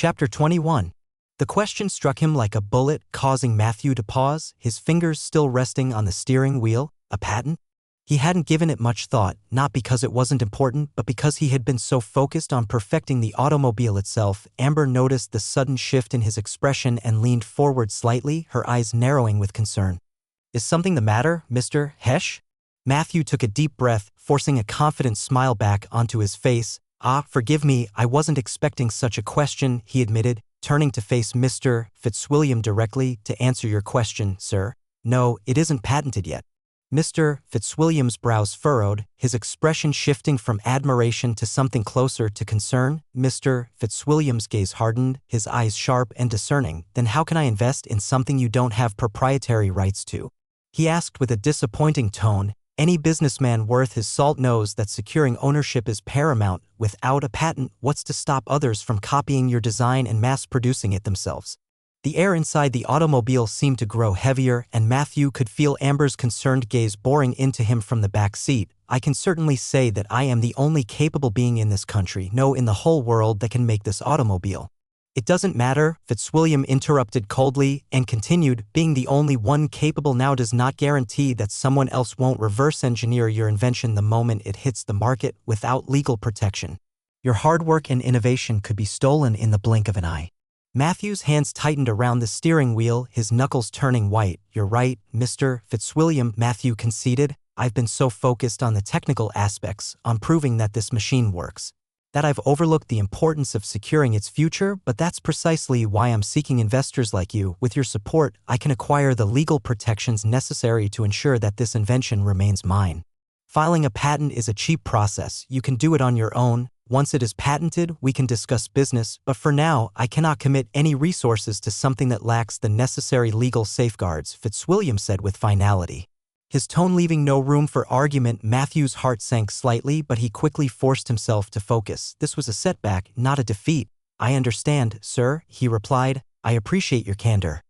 Chapter 21. The question struck him like a bullet, causing Matthew to pause, his fingers still resting on the steering wheel. A patent? He hadn't given it much thought, not because it wasn't important, but because he had been so focused on perfecting the automobile itself. Amber noticed the sudden shift in his expression and leaned forward slightly, her eyes narrowing with concern. "Is something the matter, Mr. Hesh?" Matthew took a deep breath, forcing a confident smile back onto his face. Forgive me, I wasn't expecting such a question," he admitted, turning to face Mr. Fitzwilliam directly. "To answer your question, sir, no, it isn't patented yet." Mr. Fitzwilliam's brows furrowed, his expression shifting from admiration to something closer to concern. Mr. Fitzwilliam's gaze hardened, his eyes sharp and discerning. "Then how can I invest in something you don't have proprietary rights to?" he asked with a disappointing tone. Any businessman worth his salt knows that securing ownership is paramount. Without a patent, what's to stop others from copying your design and mass-producing it themselves? The air inside the automobile seemed to grow heavier, and Matthew could feel Amber's concerned gaze boring into him from the back seat. "I can certainly say that I am the only capable being in this country, no, in the whole world, that can make this automobile." "It doesn't matter," Fitzwilliam interrupted coldly and continued, "being the only one capable now does not guarantee that someone else won't reverse engineer your invention the moment it hits the market without legal protection. Your hard work and innovation could be stolen in the blink of an eye." Matthew's hands tightened around the steering wheel, his knuckles turning white. "You're right, Mr. Fitzwilliam," Matthew conceded. "I've been so focused on the technical aspects, on proving that this machine works, that I've overlooked the importance of securing its future, but that's precisely why I'm seeking investors like you. With your support, I can acquire the legal protections necessary to ensure that this invention remains mine. Filing a patent is a cheap process. You can do it on your own. Once it is patented, we can discuss business, but for now, I cannot commit any resources to something that lacks the necessary legal safeguards," Fitzwilliam said with finality, his tone leaving no room for argument. Matthew's heart sank slightly, but he quickly forced himself to focus. This was a setback, not a defeat. "I understand, sir," he replied. "I appreciate your candor.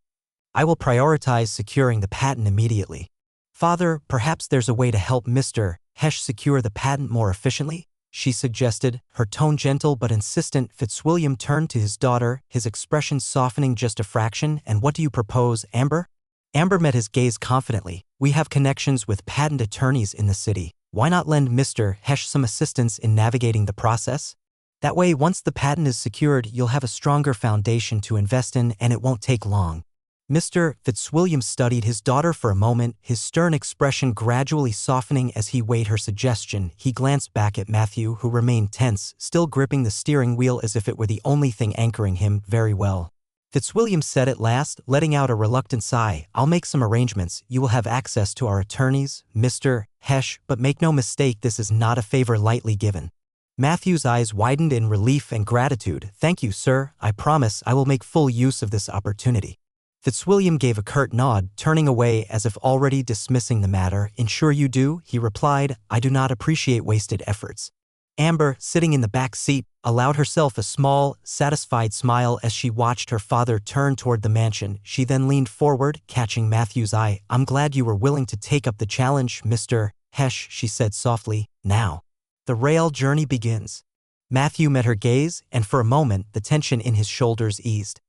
I will prioritize securing the patent immediately." "Father, perhaps there's a way to help Mr. Hesh secure the patent more efficiently?" she suggested, her tone gentle but insistent. Fitzwilliam turned to his daughter, his expression softening just a fraction. "And what do you propose, Amber?" Amber met his gaze confidently. "We have connections with patent attorneys in the city. Why not lend Mr. Hesh some assistance in navigating the process? That way, once the patent is secured, you'll have a stronger foundation to invest in, and it won't take long." Mr. Fitzwilliam studied his daughter for a moment, his stern expression gradually softening as he weighed her suggestion. He glanced back at Matthew, who remained tense, still gripping the steering wheel as if it were the only thing anchoring him. "Very well," Fitzwilliam said at last, letting out a reluctant sigh. "I'll make some arrangements. You will have access to our attorneys, Mr. Hesh, but make no mistake, this is not a favor lightly given." Matthew's eyes widened in relief and gratitude. "Thank you, sir. I promise I will make full use of this opportunity." Fitzwilliam gave a curt nod, turning away as if already dismissing the matter. "Ensure you do," he replied. "I do not appreciate wasted efforts." Amber, sitting in the back seat, allowed herself a small, satisfied smile as she watched her father turn toward the mansion. She then leaned forward, catching Matthew's eye. "I'm glad you were willing to take up the challenge, Mr. Hesh," she said softly. "Now, the rail journey begins." Matthew met her gaze, and for a moment, the tension in his shoulders eased.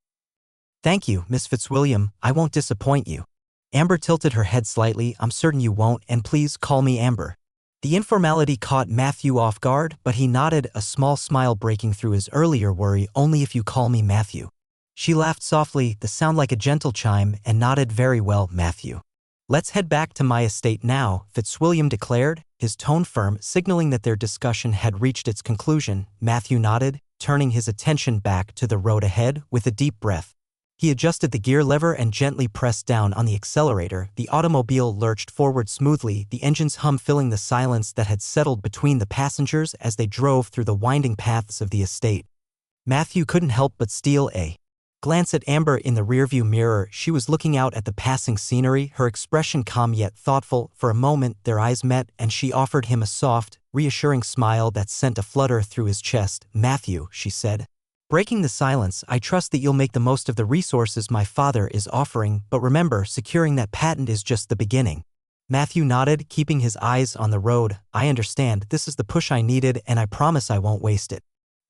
"Thank you, Miss Fitzwilliam. I won't disappoint you." Amber tilted her head slightly. "I'm certain you won't, and please call me Amber." The informality caught Matthew off guard, but he nodded, a small smile breaking through his earlier worry. "Only if you call me Matthew." She laughed softly, the sound like a gentle chime, and nodded. "Very well, Matthew. Let's head back to my estate now," Fitzwilliam declared, his tone firm, signaling that their discussion had reached its conclusion. Matthew nodded, turning his attention back to the road ahead. With a deep breath, he adjusted the gear lever and gently pressed down on the accelerator. The automobile lurched forward smoothly, the engine's hum filling the silence that had settled between the passengers as they drove through the winding paths of the estate. Matthew couldn't help but steal a glance at Amber in the rearview mirror. She was looking out at the passing scenery, her expression calm yet thoughtful. For a moment, their eyes met, and she offered him a soft, reassuring smile that sent a flutter through his chest. "Matthew," she said, breaking the silence, "I trust that you'll make the most of the resources my father is offering, but remember, securing that patent is just the beginning." Matthew nodded, keeping his eyes on the road. "I understand. This is the push I needed, and I promise I won't waste it."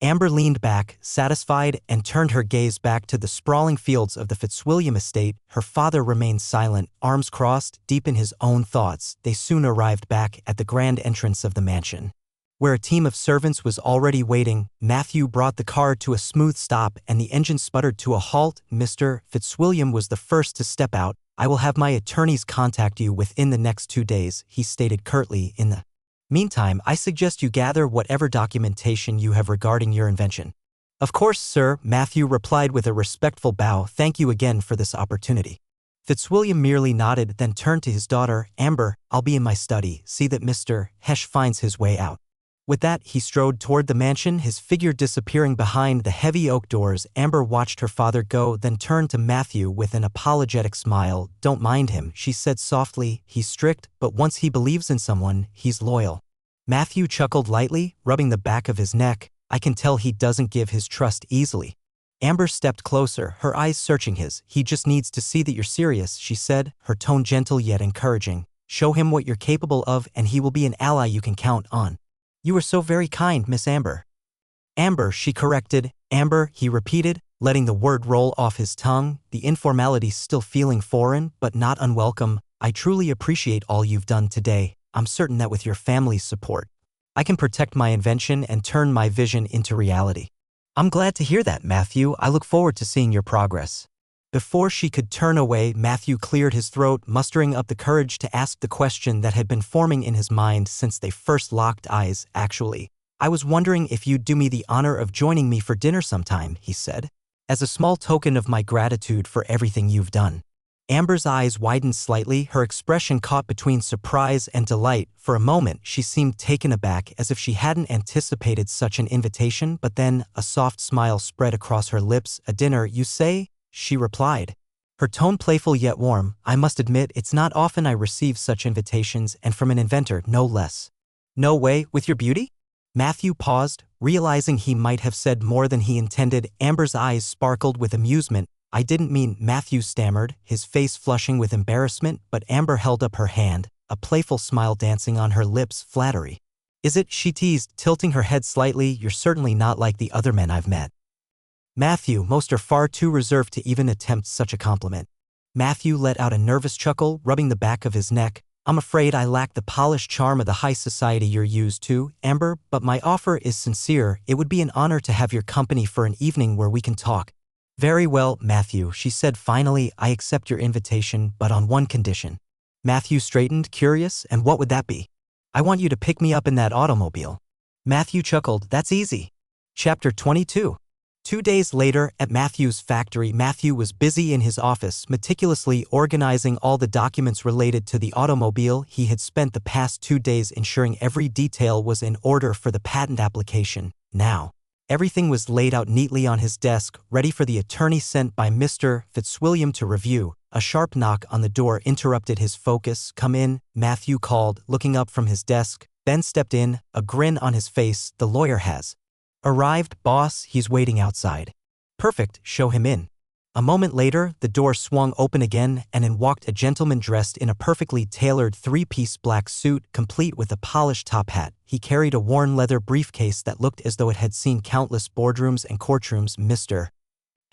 Amber leaned back, satisfied, and turned her gaze back to the sprawling fields of the Fitzwilliam estate. Her father remained silent, arms crossed, deep in his own thoughts. They soon arrived back at the grand entrance of the mansion, where a team of servants was already waiting. Matthew brought the car to a smooth stop and the engine sputtered to a halt. Mr. Fitzwilliam was the first to step out. "I will have my attorneys contact you within the next 2 days," he stated curtly. "In the meantime, I suggest you gather whatever documentation you have regarding your invention." "Of course, sir," Matthew replied with a respectful bow. "Thank you again for this opportunity." Fitzwilliam merely nodded, then turned to his daughter. "Amber, I'll be in my study. See that Mr. Hesh finds his way out." With that, he strode toward the mansion, his figure disappearing behind the heavy oak doors. Amber watched her father go, then turned to Matthew with an apologetic smile. "Don't mind him," she said softly. "He's strict, but once he believes in someone, he's loyal." Matthew chuckled lightly, rubbing the back of his neck. "I can tell he doesn't give his trust easily." Amber stepped closer, her eyes searching his. "He just needs to see that you're serious," she said, her tone gentle yet encouraging. "Show him what you're capable of and he will be an ally you can count on." "You are so very kind, Miss Amber." "Amber," she corrected. "Amber," he repeated, letting the word roll off his tongue, the informality still feeling foreign but not unwelcome. "I truly appreciate all you've done today. I'm certain that with your family's support, I can protect my invention and turn my vision into reality." "I'm glad to hear that, Matthew. I look forward to seeing your progress." Before she could turn away, Matthew cleared his throat, mustering up the courage to ask the question that had been forming in his mind since they first locked eyes. "Actually, I was wondering if you'd do me the honor of joining me for dinner sometime," he said, "as a small token of my gratitude for everything you've done." Amber's eyes widened slightly, her expression caught between surprise and delight. For a moment, she seemed taken aback, as if she hadn't anticipated such an invitation, but then a soft smile spread across her lips. "A dinner, you say?" she replied, her tone playful yet warm. "I must admit, it's not often I receive such invitations, and from an inventor, no less." "No way, with your beauty?" Matthew paused, realizing he might have said more than he intended. Amber's eyes sparkled with amusement. "I didn't mean," Matthew stammered, his face flushing with embarrassment, but Amber held up her hand, a playful smile dancing on her lips. "Flattery." "Is it?" she teased, tilting her head slightly. "You're certainly not like the other men I've met." "Matthew, most are far too reserved to even attempt such a compliment." Matthew let out a nervous chuckle, rubbing the back of his neck. "I'm afraid I lack the polished charm of the high society you're used to, Amber, but my offer is sincere. It would be an honor to have your company for an evening where we can talk." "Very well, Matthew," she said finally. "I accept your invitation, but on one condition." Matthew straightened, curious. "And what would that be?" "I want you to pick me up in that automobile." Matthew chuckled. "That's easy." Chapter 22. 2 days later, at Matthew's factory, Matthew was busy in his office, meticulously organizing all the documents related to the automobile. He had spent the past 2 days ensuring every detail was in order for the patent application. Now, everything was laid out neatly on his desk, ready for the attorney sent by Mr. Fitzwilliam to review. A sharp knock on the door interrupted his focus. "Come in," Matthew called, looking up from his desk. Ben stepped in, a grin on his face. "The lawyer has arrived, boss. He's waiting outside." "Perfect, show him in." A moment later, the door swung open again, and in walked a gentleman dressed in a perfectly tailored 3-piece black suit, complete with a polished top hat. He carried a worn leather briefcase that looked as though it had seen countless boardrooms and courtrooms. "Mr.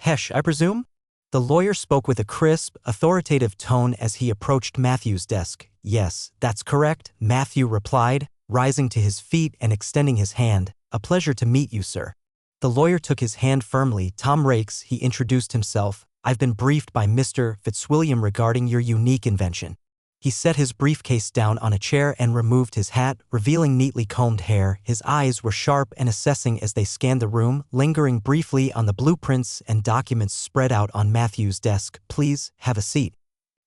Hesh, I presume?" The lawyer spoke with a crisp, authoritative tone as he approached Matthew's desk. "Yes, that's correct," Matthew replied, rising to his feet and extending his hand. "A pleasure to meet you, sir." The lawyer took his hand firmly. "Tom Rakes," he introduced himself. "I've been briefed by Mr. Fitzwilliam regarding your unique invention." He set his briefcase down on a chair and removed his hat, revealing neatly combed hair. His eyes were sharp and assessing as they scanned the room, lingering briefly on the blueprints and documents spread out on Matthew's desk. "Please, have a seat."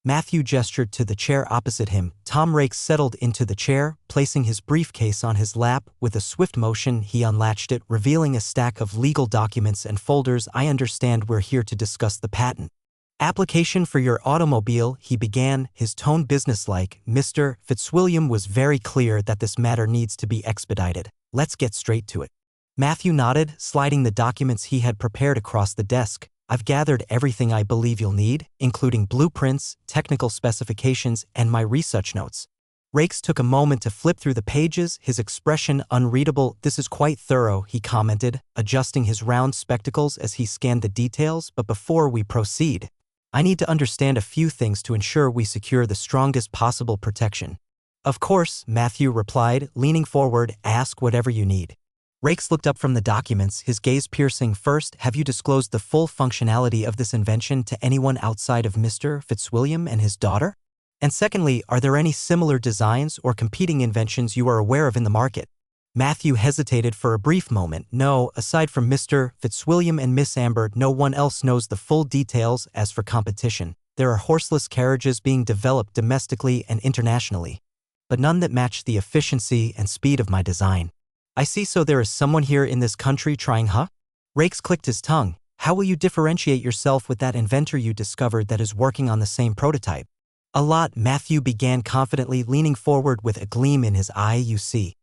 Matthew gestured to the chair opposite him. Tom Rakes settled into the chair, placing his briefcase on his lap. With a swift motion, he unlatched it, revealing a stack of legal documents and folders. "I understand we're here to discuss the patent application for your automobile," he began, his tone businesslike. "Mr. Fitzwilliam was very clear that this matter needs to be expedited. Let's get straight to it." Matthew nodded, sliding the documents he had prepared across the desk. "I've gathered everything I believe you'll need, including blueprints, technical specifications, and my research notes." Rakes took a moment to flip through the pages, his expression unreadable. "This is quite thorough," he commented, adjusting his round spectacles as he scanned the details. "But before we proceed, I need to understand a few things to ensure we secure the strongest possible protection." "Of course," Matthew replied, leaning forward. "Ask whatever you need." Rakes looked up from the documents, his gaze piercing. "First, have you disclosed the full functionality of this invention to anyone outside of Mr. Fitzwilliam and his daughter? And secondly, are there any similar designs or competing inventions you are aware of in the market?" Matthew hesitated for a brief moment. "No, aside from Mr. Fitzwilliam and Miss Amber, no one else knows the full details. As for competition, there are horseless carriages being developed domestically and internationally, but none that match the efficiency and speed of my design." "I see, so there is someone here in this country trying, huh?" Rakes clicked his tongue. "How will you differentiate yourself with that inventor you discovered that is working on the same prototype?" "A lot," Matthew began confidently, leaning forward with a gleam in his eye. "You see.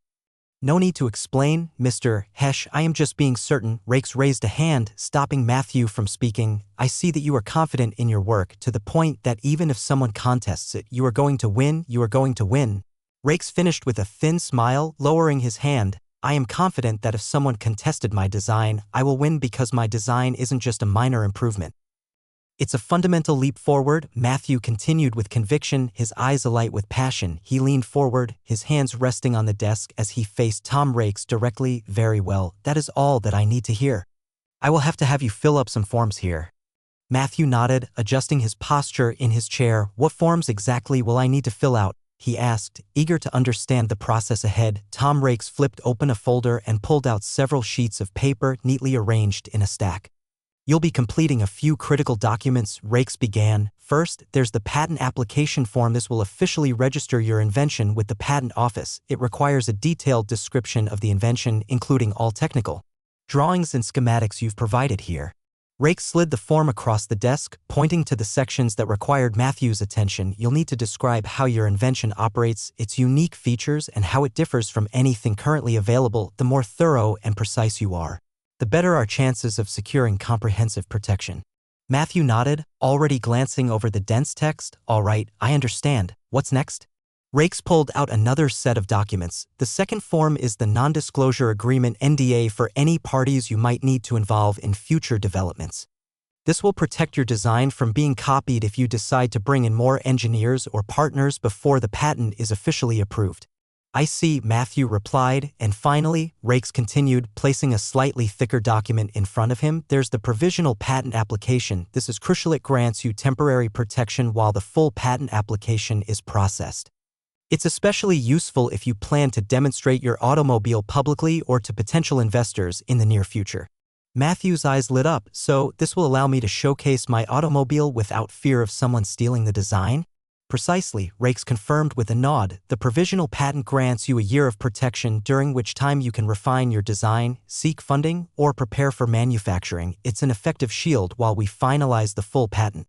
No need to explain, Mr. Hesh, I am just being certain." Rakes raised a hand, stopping Matthew from speaking. "I see that you are confident in your work, to the point that even if someone contests it, you are going to win. You are going to win." Rakes finished with a thin smile, lowering his hand. "I am confident that if someone contested my design, I will win, because my design isn't just a minor improvement. It's a fundamental leap forward," Matthew continued with conviction, his eyes alight with passion. He leaned forward, his hands resting on the desk as he faced Tom Rakes directly. "Very well, that is all that I need to hear. I will have to have you fill up some forms here." Matthew nodded, adjusting his posture in his chair. "What forms exactly will I need to fill out?" he asked, eager to understand the process ahead. Tom Rakes flipped open a folder and pulled out several sheets of paper neatly arranged in a stack. "You'll be completing a few critical documents," Rakes began. "First, there's the patent application form. This will officially register your invention with the patent office. It requires a detailed description of the invention, including all technical drawings and schematics you've provided here." Rakes slid the form across the desk, pointing to the sections that required Matthew's attention. "You'll need to describe how your invention operates, its unique features, and how it differs from anything currently available. The more thorough and precise you are, the better our chances of securing comprehensive protection." Matthew nodded, already glancing over the dense text. "All right, I understand. What's next?" Rakes pulled out another set of documents. "The second form is the non-disclosure agreement, NDA, for any parties you might need to involve in future developments. This will protect your design from being copied if you decide to bring in more engineers or partners before the patent is officially approved." "I see," Matthew replied. "And finally," Rakes continued, placing a slightly thicker document in front of him, "there's the provisional patent application. This is crucial. It grants you temporary protection while the full patent application is processed. It's especially useful if you plan to demonstrate your automobile publicly or to potential investors in the near future." Matthew's eyes lit up. "So, this will allow me to showcase my automobile without fear of someone stealing the design?" "Precisely," Rakes confirmed with a nod. "The provisional patent grants you a year of protection, during which time you can refine your design, seek funding, or prepare for manufacturing. It's an effective shield while we finalize the full patent."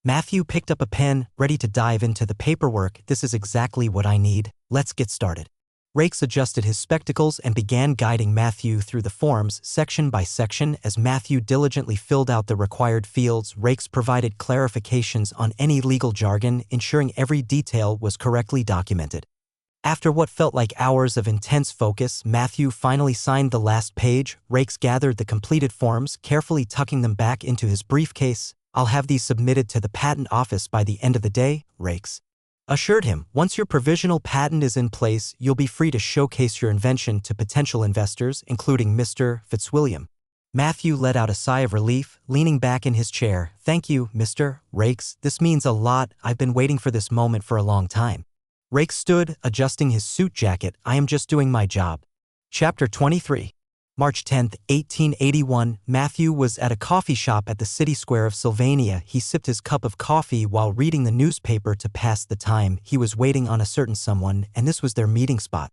Matthew picked up a pen, ready to dive into the paperwork. "This is exactly what I need. Let's get started." Rakes adjusted his spectacles and began guiding Matthew through the forms, section by section. As Matthew diligently filled out the required fields, Rakes provided clarifications on any legal jargon, ensuring every detail was correctly documented. After what felt like hours of intense focus, Matthew finally signed the last page. Rakes gathered the completed forms, carefully tucking them back into his briefcase. "I'll have these submitted to the patent office by the end of the day," Rakes assured him. "Once your provisional patent is in place, you'll be free to showcase your invention to potential investors, including Mr. Fitzwilliam." Matthew let out a sigh of relief, leaning back in his chair. "Thank you, Mr. Rakes. This means a lot. I've been waiting for this moment for a long time." Rakes stood, adjusting his suit jacket. "I am just doing my job." Chapter 23. March 10, 1881, Matthew was at a coffee shop at the city square of Sylvania. He sipped his cup of coffee while reading the newspaper to pass the time. He was waiting on a certain someone, and this was their meeting spot.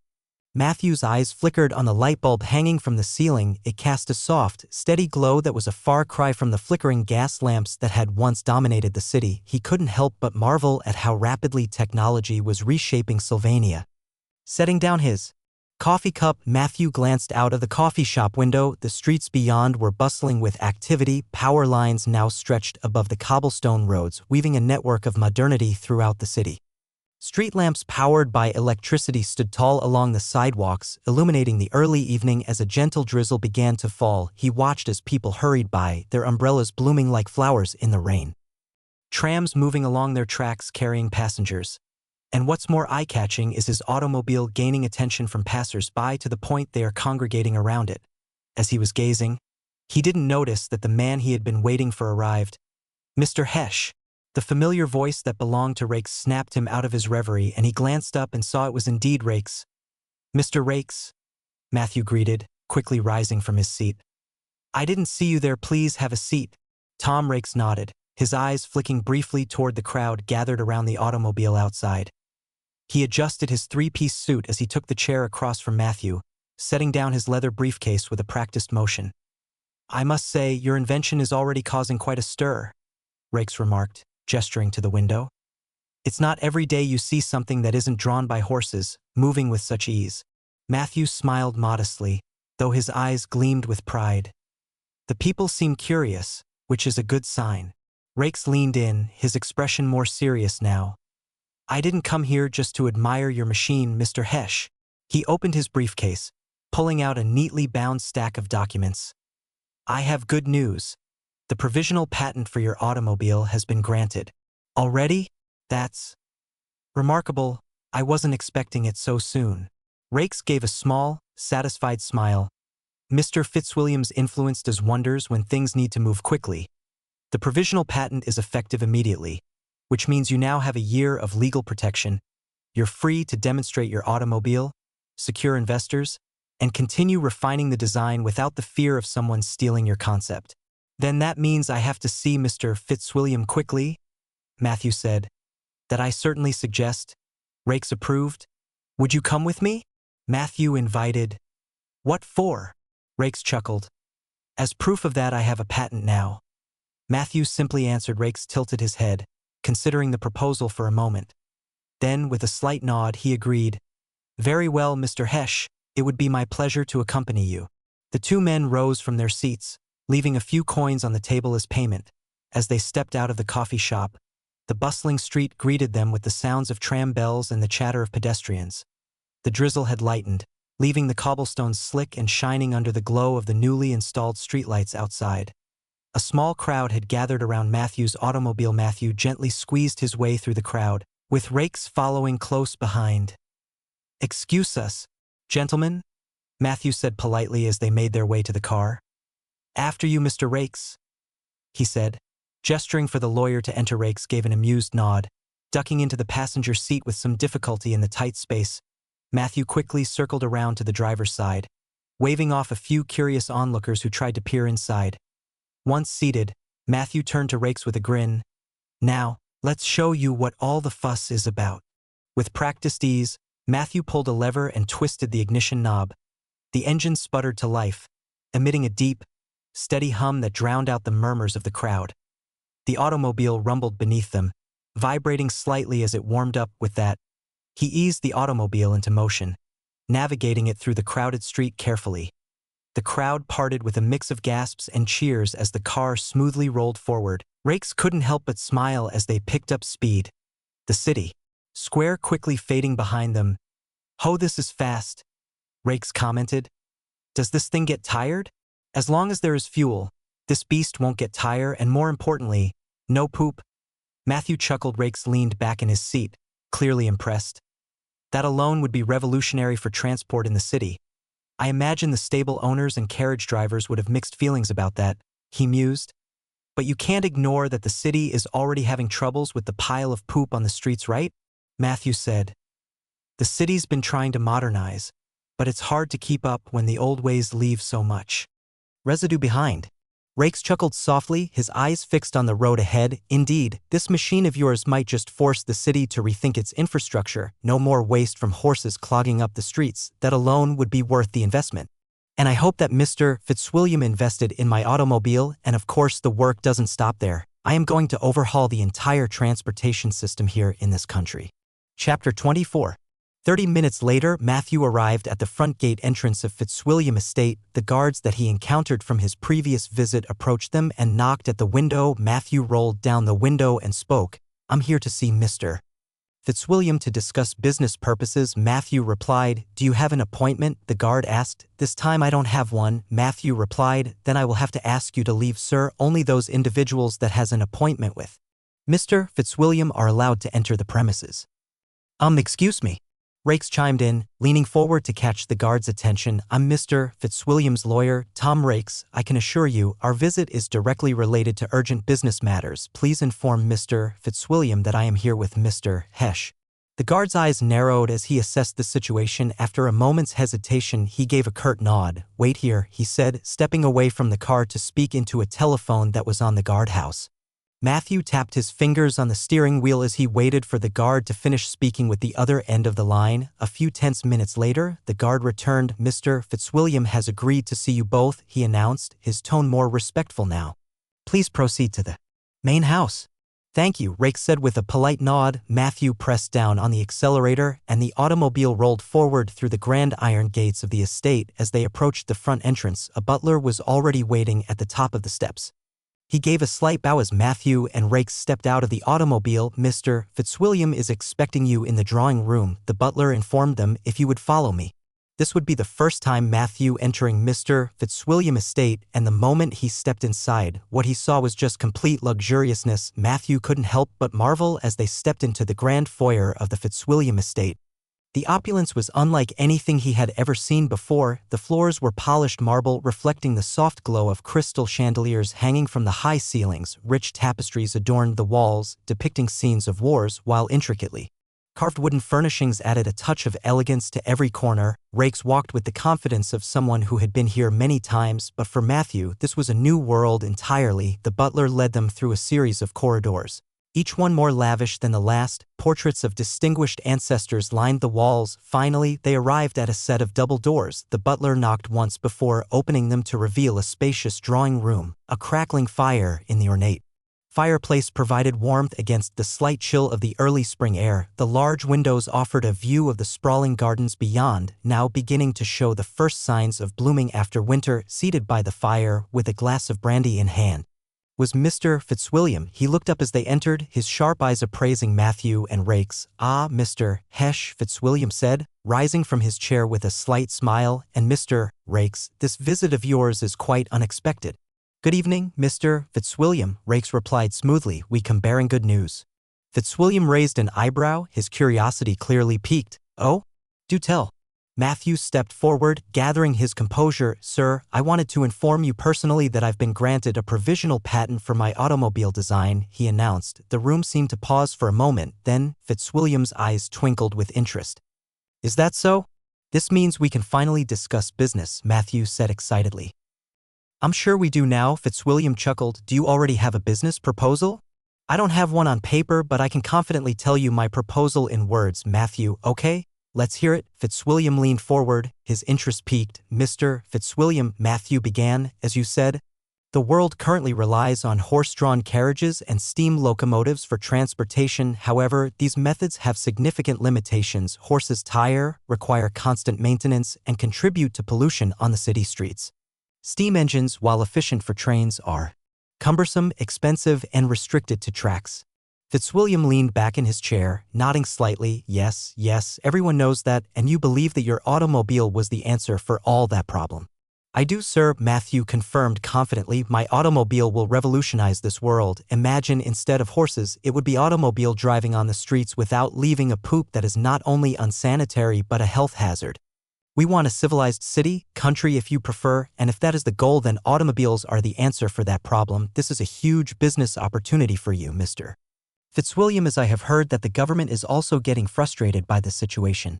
Matthew's eyes flickered on the light bulb hanging from the ceiling. It cast a soft, steady glow that was a far cry from the flickering gas lamps that had once dominated the city. He couldn't help but marvel at how rapidly technology was reshaping Sylvania. Setting down his coffee cup, Matthew glanced out of the coffee shop window. The streets beyond were bustling with activity. Power lines now stretched above the cobblestone roads, weaving a network of modernity throughout the city. Street lamps powered by electricity stood tall along the sidewalks, illuminating the early evening. As a gentle drizzle began to fall, he watched as people hurried by, their umbrellas blooming like flowers in the rain. Trams moving along their tracks carrying passengers. And what's more eye-catching is his automobile gaining attention from passers-by to the point they are congregating around it. As he was gazing, he didn't notice that the man he had been waiting for arrived. Mr. Hesh. The familiar voice that belonged to Rakes snapped him out of his reverie, and he glanced up and saw it was indeed Rakes. "Mr. Rakes," Matthew greeted, quickly rising from his seat. "I didn't see you there. Please have a seat." Tom Rakes nodded, his eyes flicking briefly toward the crowd gathered around the automobile outside. He adjusted his three-piece suit as he took the chair across from Matthew, setting down his leather briefcase with a practiced motion. "I must say, your invention is already causing quite a stir," Rakes remarked, gesturing to the window. "It's not every day you see something that isn't drawn by horses, moving with such ease." Matthew smiled modestly, though his eyes gleamed with pride. "The people seem curious, which is a good sign." Rakes leaned in, his expression more serious now. "I didn't come here just to admire your machine, Mr. Hesh." He opened his briefcase, pulling out a neatly bound stack of documents. "I have good news. The provisional patent for your automobile has been granted." "Already? That's remarkable. I wasn't expecting it so soon." Rakes gave a small, satisfied smile. "Mr. Fitzwilliam's influence does wonders when things need to move quickly. The provisional patent is effective immediately, which means you now have a year of legal protection. You're free to demonstrate your automobile, secure investors, and continue refining the design without the fear of someone stealing your concept." "Then that means I have to see Mr. Fitzwilliam quickly?" Matthew said. "That I certainly suggest." Rakes approved. "Would you come with me?" Matthew invited. "What for?" Rakes chuckled. "As proof of that I have a patent now." Matthew simply answered. Rakes tilted his head, considering the proposal for a moment. Then, with a slight nod, he agreed. "Very well, Mr. Hesh, it would be my pleasure to accompany you." The two men rose from their seats, leaving a few coins on the table as payment. As they stepped out of the coffee shop, the bustling street greeted them with the sounds of tram bells and the chatter of pedestrians. The drizzle had lightened, leaving the cobblestones slick and shining under the glow of the newly installed streetlights outside. A small crowd had gathered around Matthew's automobile. Matthew gently squeezed his way through the crowd, with Rakes following close behind. "Excuse us, gentlemen," Matthew said politely as they made their way to the car. "After you, Mr. Rakes," he said, gesturing for the lawyer to enter. Rakes gave an amused nod, ducking into the passenger seat with some difficulty in the tight space. Matthew quickly circled around to the driver's side, waving off a few curious onlookers who tried to peer inside. Once seated, Matthew turned to Rakes with a grin. "Now, let's show you what all the fuss is about." With practiced ease, Matthew pulled a lever and twisted the ignition knob. The engine sputtered to life, emitting a deep, steady hum that drowned out the murmurs of the crowd. The automobile rumbled beneath them, vibrating slightly as it warmed up. With that, he eased the automobile into motion, navigating it through the crowded street carefully. The crowd parted with a mix of gasps and cheers as the car smoothly rolled forward. Rakes couldn't help but smile as they picked up speed. The city square quickly fading behind them. "Ho, this is fast," Rakes commented. "Does this thing get tired?" "As long as there is fuel, this beast won't get tired, and more importantly, no poop." Matthew chuckled. Rakes leaned back in his seat, clearly impressed. "That alone would be revolutionary for transport in the city. I imagine the stable owners and carriage drivers would have mixed feelings about that," he mused. "But you can't ignore that the city is already having troubles with the pile of poop on the streets, right?" Matthew said. "The city's been trying to modernize, but it's hard to keep up when the old ways leave so much residue behind." Rakes chuckled softly, his eyes fixed on the road ahead. "Indeed, this machine of yours might just force the city to rethink its infrastructure. No more waste from horses clogging up the streets. That alone would be worth the investment. And I hope that Mr. Fitzwilliam invested in my automobile, and of course the work doesn't stop there. I am going to overhaul the entire transportation system here in this country." Chapter 24. 30 minutes later, Matthew arrived at the front gate entrance of Fitzwilliam Estate. The guards that he encountered from his previous visit approached them and knocked at the window. Matthew rolled down the window and spoke. "I'm here to see Mr. Fitzwilliam to discuss business purposes. Matthew replied, "Do you have an appointment?" the guard asked. "This time I don't have one," Matthew replied. "Then I will have to ask you to leave, sir. Only those individuals that has an appointment with Mr. Fitzwilliam are allowed to enter the premises." Excuse me." Rakes chimed in, leaning forward to catch the guard's attention. "I'm Mr. Fitzwilliam's lawyer, Tom Rakes. I can assure you, our visit is directly related to urgent business matters. Please inform Mr. Fitzwilliam that I am here with Mr. Hesh." The guard's eyes narrowed as he assessed the situation. After a moment's hesitation, he gave a curt nod. "Wait here," he said, stepping away from the car to speak into a telephone that was on the guardhouse. Matthew tapped his fingers on the steering wheel as he waited for the guard to finish speaking with the other end of the line. A few tense minutes later, the guard returned. "Mr. Fitzwilliam has agreed to see you both," he announced, his tone more respectful now. "Please proceed to the main house." "Thank you," Rakes said with a polite nod. Matthew pressed down on the accelerator, and the automobile rolled forward through the grand iron gates of the estate. As they approached the front entrance, a butler was already waiting at the top of the steps. He gave a slight bow as Matthew and Rakes stepped out of the automobile. "Mr. Fitzwilliam is expecting you in the drawing room," the butler informed them. "If you would follow me." This would be the first time Matthew entering Mr. Fitzwilliam estate, and the moment he stepped inside, what he saw was just complete luxuriousness. Matthew couldn't help but marvel as they stepped into the grand foyer of the Fitzwilliam estate. The opulence was unlike anything he had ever seen before. The floors were polished marble, reflecting the soft glow of crystal chandeliers hanging from the high ceilings. Rich tapestries adorned the walls, depicting scenes of wars, while intricately carved wooden furnishings added a touch of elegance to every corner. Rakes walked with the confidence of someone who had been here many times, but for Matthew, this was a new world entirely. The butler led them through a series of corridors, each one more lavish than the last. Portraits of distinguished ancestors lined the walls. Finally, they arrived at a set of double doors. The butler knocked once before opening them to reveal a spacious drawing room. A crackling fire in the ornate fireplace provided warmth against the slight chill of the early spring air. The large windows offered a view of the sprawling gardens beyond, now beginning to show the first signs of blooming after winter. Seated by the fire, with a glass of brandy in hand, was Mr. Fitzwilliam. He looked up as they entered, his sharp eyes appraising Matthew and Rakes. "Ah, Mr. Hesh," Fitzwilliam said, rising from his chair with a slight smile, "and Mr. Rakes, this visit of yours is quite unexpected." "Good evening, Mr. Fitzwilliam," Rakes replied smoothly. "We come bearing good news." Fitzwilliam raised an eyebrow, his curiosity clearly piqued. "Oh? Do tell." Matthew stepped forward, gathering his composure. "Sir, I wanted to inform you personally that I've been granted a provisional patent for my automobile design," he announced. The room seemed to pause for a moment, then Fitzwilliam's eyes twinkled with interest. "Is that so? This means we can finally discuss business," Matthew said excitedly. "I'm sure we do now," Fitzwilliam chuckled. "Do you already have a business proposal?" "I don't have one on paper, but I can confidently tell you my proposal in words." "Matthew, okay? Let's hear it." Fitzwilliam leaned forward, his interest piqued. "Mr. Fitzwilliam," Matthew began, "as you said, the world currently relies on horse-drawn carriages and steam locomotives for transportation. However, these methods have significant limitations. Horses tire, require constant maintenance, and contribute to pollution on the city streets. Steam engines, while efficient for trains, are cumbersome, expensive, and restricted to tracks." Fitzwilliam leaned back in his chair, nodding slightly. Yes, everyone knows that, and you believe that your automobile was the answer for all that problem." "I do, sir," Matthew confirmed confidently. "My automobile will revolutionize this world. Imagine, instead of horses, it would be automobile driving on the streets without leaving a poop that is not only unsanitary but a health hazard. We want a civilized city, country if you prefer, and if that is the goal, then automobiles are the answer for that problem. This is a huge business opportunity for you, Mr. Fitzwilliam, as I have heard that the government is also getting frustrated by this situation.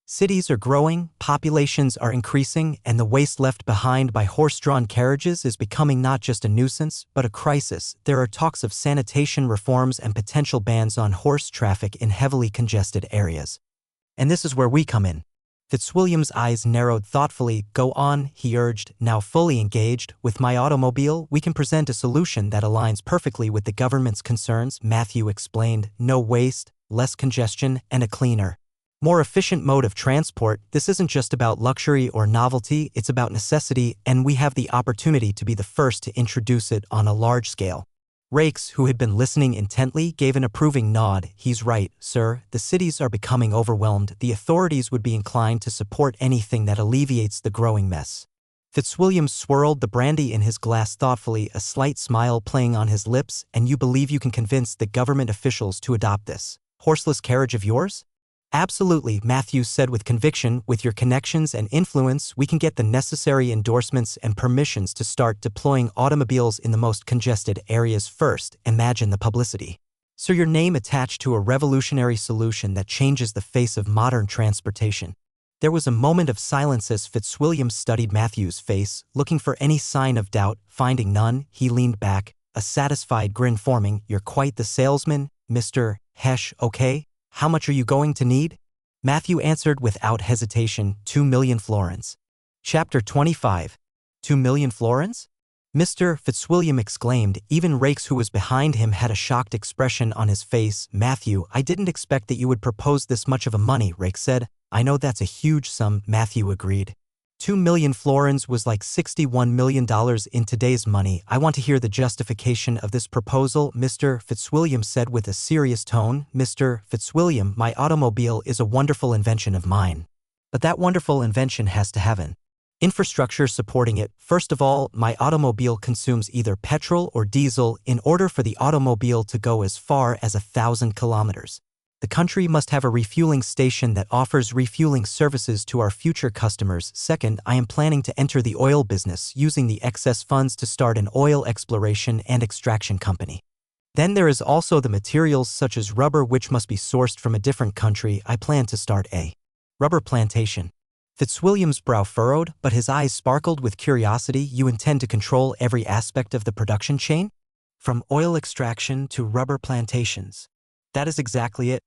Cities are growing, populations are increasing, and the waste left behind by horse-drawn carriages is becoming not just a nuisance, but a crisis. There are talks of sanitation reforms and potential bans on horse traffic in heavily congested areas. And this is where we come in." Fitzwilliam's eyes narrowed thoughtfully. "Go on," he urged, now fully engaged. "With my automobile, we can present a solution that aligns perfectly with the government's concerns," Matthew explained. "No waste, less congestion, and a cleaner, more efficient mode of transport. This isn't just about luxury or novelty, it's about necessity, and we have the opportunity to be the first to introduce it on a large scale." Rakes, who had been listening intently, gave an approving nod. He's right, sir. The cities are becoming overwhelmed. The authorities would be inclined to support anything that alleviates the growing mess. Fitzwilliam swirled the brandy in his glass thoughtfully, a slight smile playing on his lips. And you believe you can convince the government officials to adopt this horseless carriage of yours? Absolutely, Matthews said with conviction. With your connections and influence, we can get the necessary endorsements and permissions to start deploying automobiles in the most congested areas first. Imagine the publicity. So your name attached to a revolutionary solution that changes the face of modern transportation. There was a moment of silence as Fitzwilliam studied Matthew's face, looking for any sign of doubt. Finding none, he leaned back, a satisfied grin forming. You're quite the salesman, Mr. Hesh, okay? How much are you going to need? Matthew answered without hesitation, 2 million florins. Chapter 25. 2 million florins? Mr. Fitzwilliam exclaimed. Even Rakes, who was behind him, had a shocked expression on his face. Matthew, I didn't expect that you would propose this much of a money, Rakes said. I know that's a huge sum, Matthew agreed. 2 million florins was like $61 million in today's money. I want to hear the justification of this proposal, Mr. Fitzwilliam said with a serious tone. Mr. Fitzwilliam, my automobile is a wonderful invention of mine. But that wonderful invention has to have an infrastructure supporting it. First of all, my automobile consumes either petrol or diesel. In order for the automobile to go as far as 1,000 kilometers, the country must have a refueling station that offers refueling services to our future customers. Second, I am planning to enter the oil business, using the excess funds to start an oil exploration and extraction company. Then there is also the materials such as rubber, which must be sourced from a different country. I plan to start a rubber plantation. Fitzwilliam's brow furrowed, but his eyes sparkled with curiosity. You intend to control every aspect of the production chain? From oil extraction to rubber plantations. That is exactly it.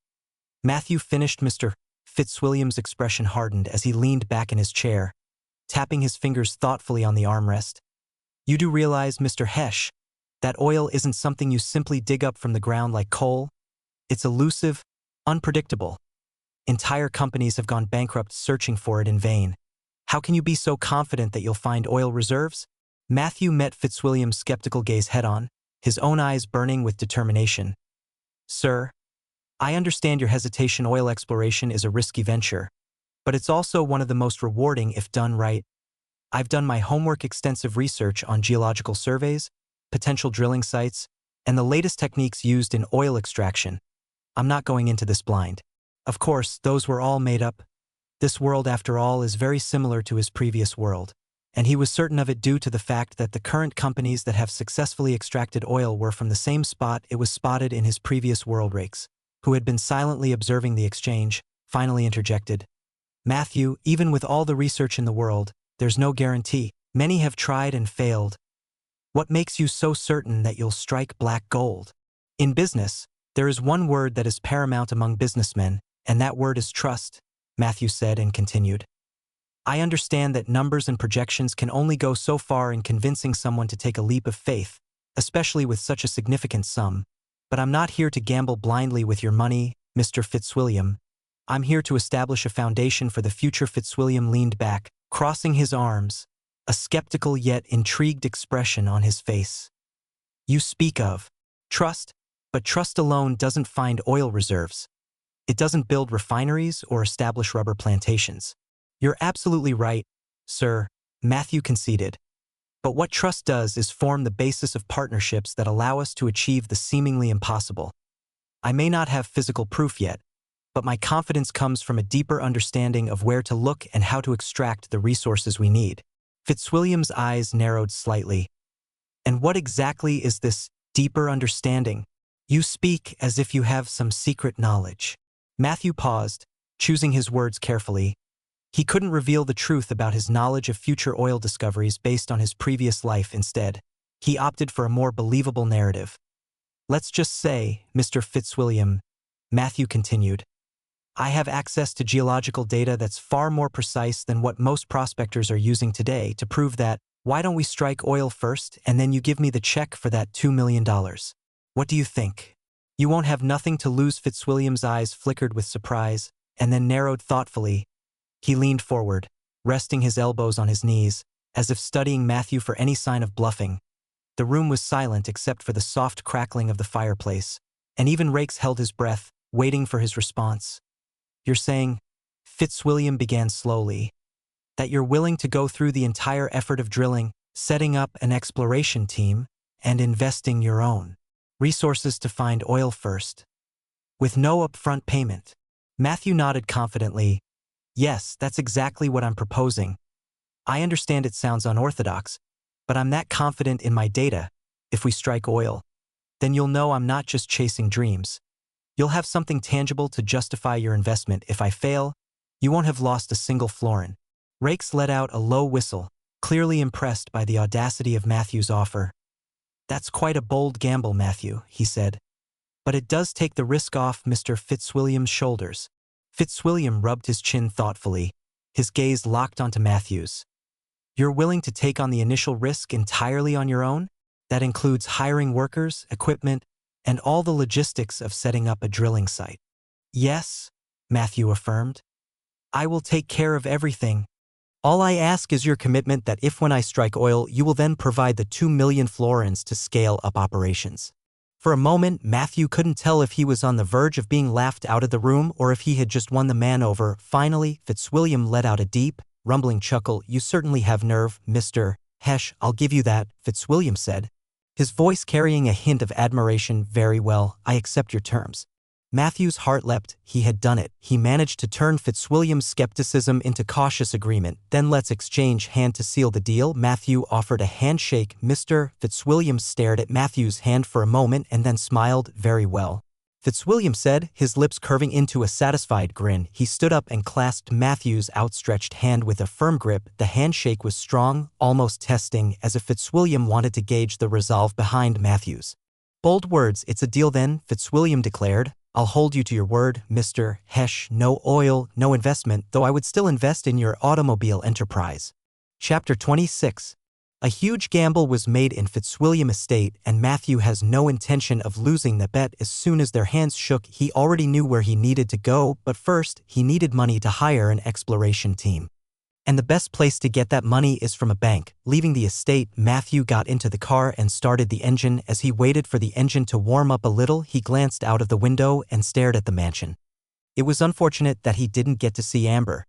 Matthew finished. Mr. Fitzwilliam's expression hardened as he leaned back in his chair, tapping his fingers thoughtfully on the armrest. You do realize, Mr. Hesh, that oil isn't something you simply dig up from the ground like coal. It's elusive, unpredictable. Entire companies have gone bankrupt searching for it in vain. How can you be so confident that you'll find oil reserves? Matthew met Fitzwilliam's skeptical gaze head-on, his own eyes burning with determination. Sir, I understand your hesitation. Oil exploration is a risky venture, but it's also one of the most rewarding if done right. I've done my homework, extensive research on geological surveys, potential drilling sites, and the latest techniques used in oil extraction. I'm not going into this blind. Of course, those were all made up. This world, after all, is very similar to his previous world, and he was certain of it due to the fact that the current companies that have successfully extracted oil were from the same spot it was spotted in his previous world. Rakes, who had been silently observing the exchange, finally interjected. Matthew, even with all the research in the world, there's no guarantee. Many have tried and failed. What makes you so certain that you'll strike black gold? In business, there is one word that is paramount among businessmen, and that word is trust, Matthew said and continued. I understand that numbers and projections can only go so far in convincing someone to take a leap of faith, especially with such a significant sum. But I'm not here to gamble blindly with your money, Mr. Fitzwilliam. I'm here to establish a foundation for the future. Fitzwilliam leaned back, crossing his arms, a skeptical yet intrigued expression on his face. You speak of trust, but trust alone doesn't find oil reserves. It doesn't build refineries or establish rubber plantations. You're absolutely right, sir, Matthew conceded. But what trust does is form the basis of partnerships that allow us to achieve the seemingly impossible. I may not have physical proof yet, but my confidence comes from a deeper understanding of where to look and how to extract the resources we need. Fitzwilliam's eyes narrowed slightly. And what exactly is this deeper understanding? You speak as if you have some secret knowledge. Matthew paused, choosing his words carefully. He couldn't reveal the truth about his knowledge of future oil discoveries based on his previous life. Instead, he opted for a more believable narrative. Let's just say, Mr. Fitzwilliam, Matthew continued, I have access to geological data that's far more precise than what most prospectors are using today to prove that. Why don't we strike oil first and then you give me the check for that $2 million? What do you think? You won't have nothing to lose. Fitzwilliam's eyes flickered with surprise and then narrowed thoughtfully. He leaned forward, resting his elbows on his knees, as if studying Matthew for any sign of bluffing. The room was silent except for the soft crackling of the fireplace, and even Rakes held his breath, waiting for his response. "You're saying," Fitzwilliam began slowly, "that you're willing to go through the entire effort of drilling, setting up an exploration team, and investing your own resources to find oil first, with no upfront payment?" Matthew nodded confidently. "Yes, that's exactly what I'm proposing. I understand it sounds unorthodox, but I'm that confident in my data. If we strike oil, then you'll know I'm not just chasing dreams. You'll have something tangible to justify your investment. If I fail, you won't have lost a single florin." Rakes let out a low whistle, clearly impressed by the audacity of Matthew's offer. "That's quite a bold gamble, Matthew," he said. "But it does take the risk off Mr. Fitzwilliam's shoulders." Fitzwilliam rubbed his chin thoughtfully, his gaze locked onto Matthew's. "You're willing to take on the initial risk entirely on your own? That includes hiring workers, equipment, and all the logistics of setting up a drilling site?" "Yes," Matthew affirmed. "I will take care of everything. All I ask is your commitment that if when I strike oil, you will then provide the 2 million florins to scale up operations." For a moment, Matthew couldn't tell if he was on the verge of being laughed out of the room or if he had just won the man over. Finally, Fitzwilliam let out a deep, rumbling chuckle. "You certainly have nerve, Mr. Hesh, I'll give you that," Fitzwilliam said, his voice carrying a hint of admiration. "Very well, I accept your terms." Matthew's heart leapt. He had done it. He managed to turn Fitzwilliam's skepticism into cautious agreement. "Then let's exchange hand to seal the deal." Matthew offered a handshake. Mr. Fitzwilliam stared at Matthew's hand for a moment and then smiled. "Very well," Fitzwilliam said, his lips curving into a satisfied grin. He stood up and clasped Matthew's outstretched hand with a firm grip. The handshake was strong, almost testing, as if Fitzwilliam wanted to gauge the resolve behind Matthew's bold words. "It's a deal then," Fitzwilliam declared. "I'll hold you to your word, Mr. Hesh. No oil, no investment, though I would still invest in your automobile enterprise." Chapter 26. A huge gamble was made in Fitzwilliam Estate, and Matthew has no intention of losing the bet. As soon as their hands shook, he already knew where he needed to go, but first, he needed money to hire an exploration team. And the best place to get that money is from a bank. Leaving the estate, Matthew got into the car and started the engine. As he waited for the engine to warm up a little, he glanced out of the window and stared at the mansion. It was unfortunate that he didn't get to see Amber.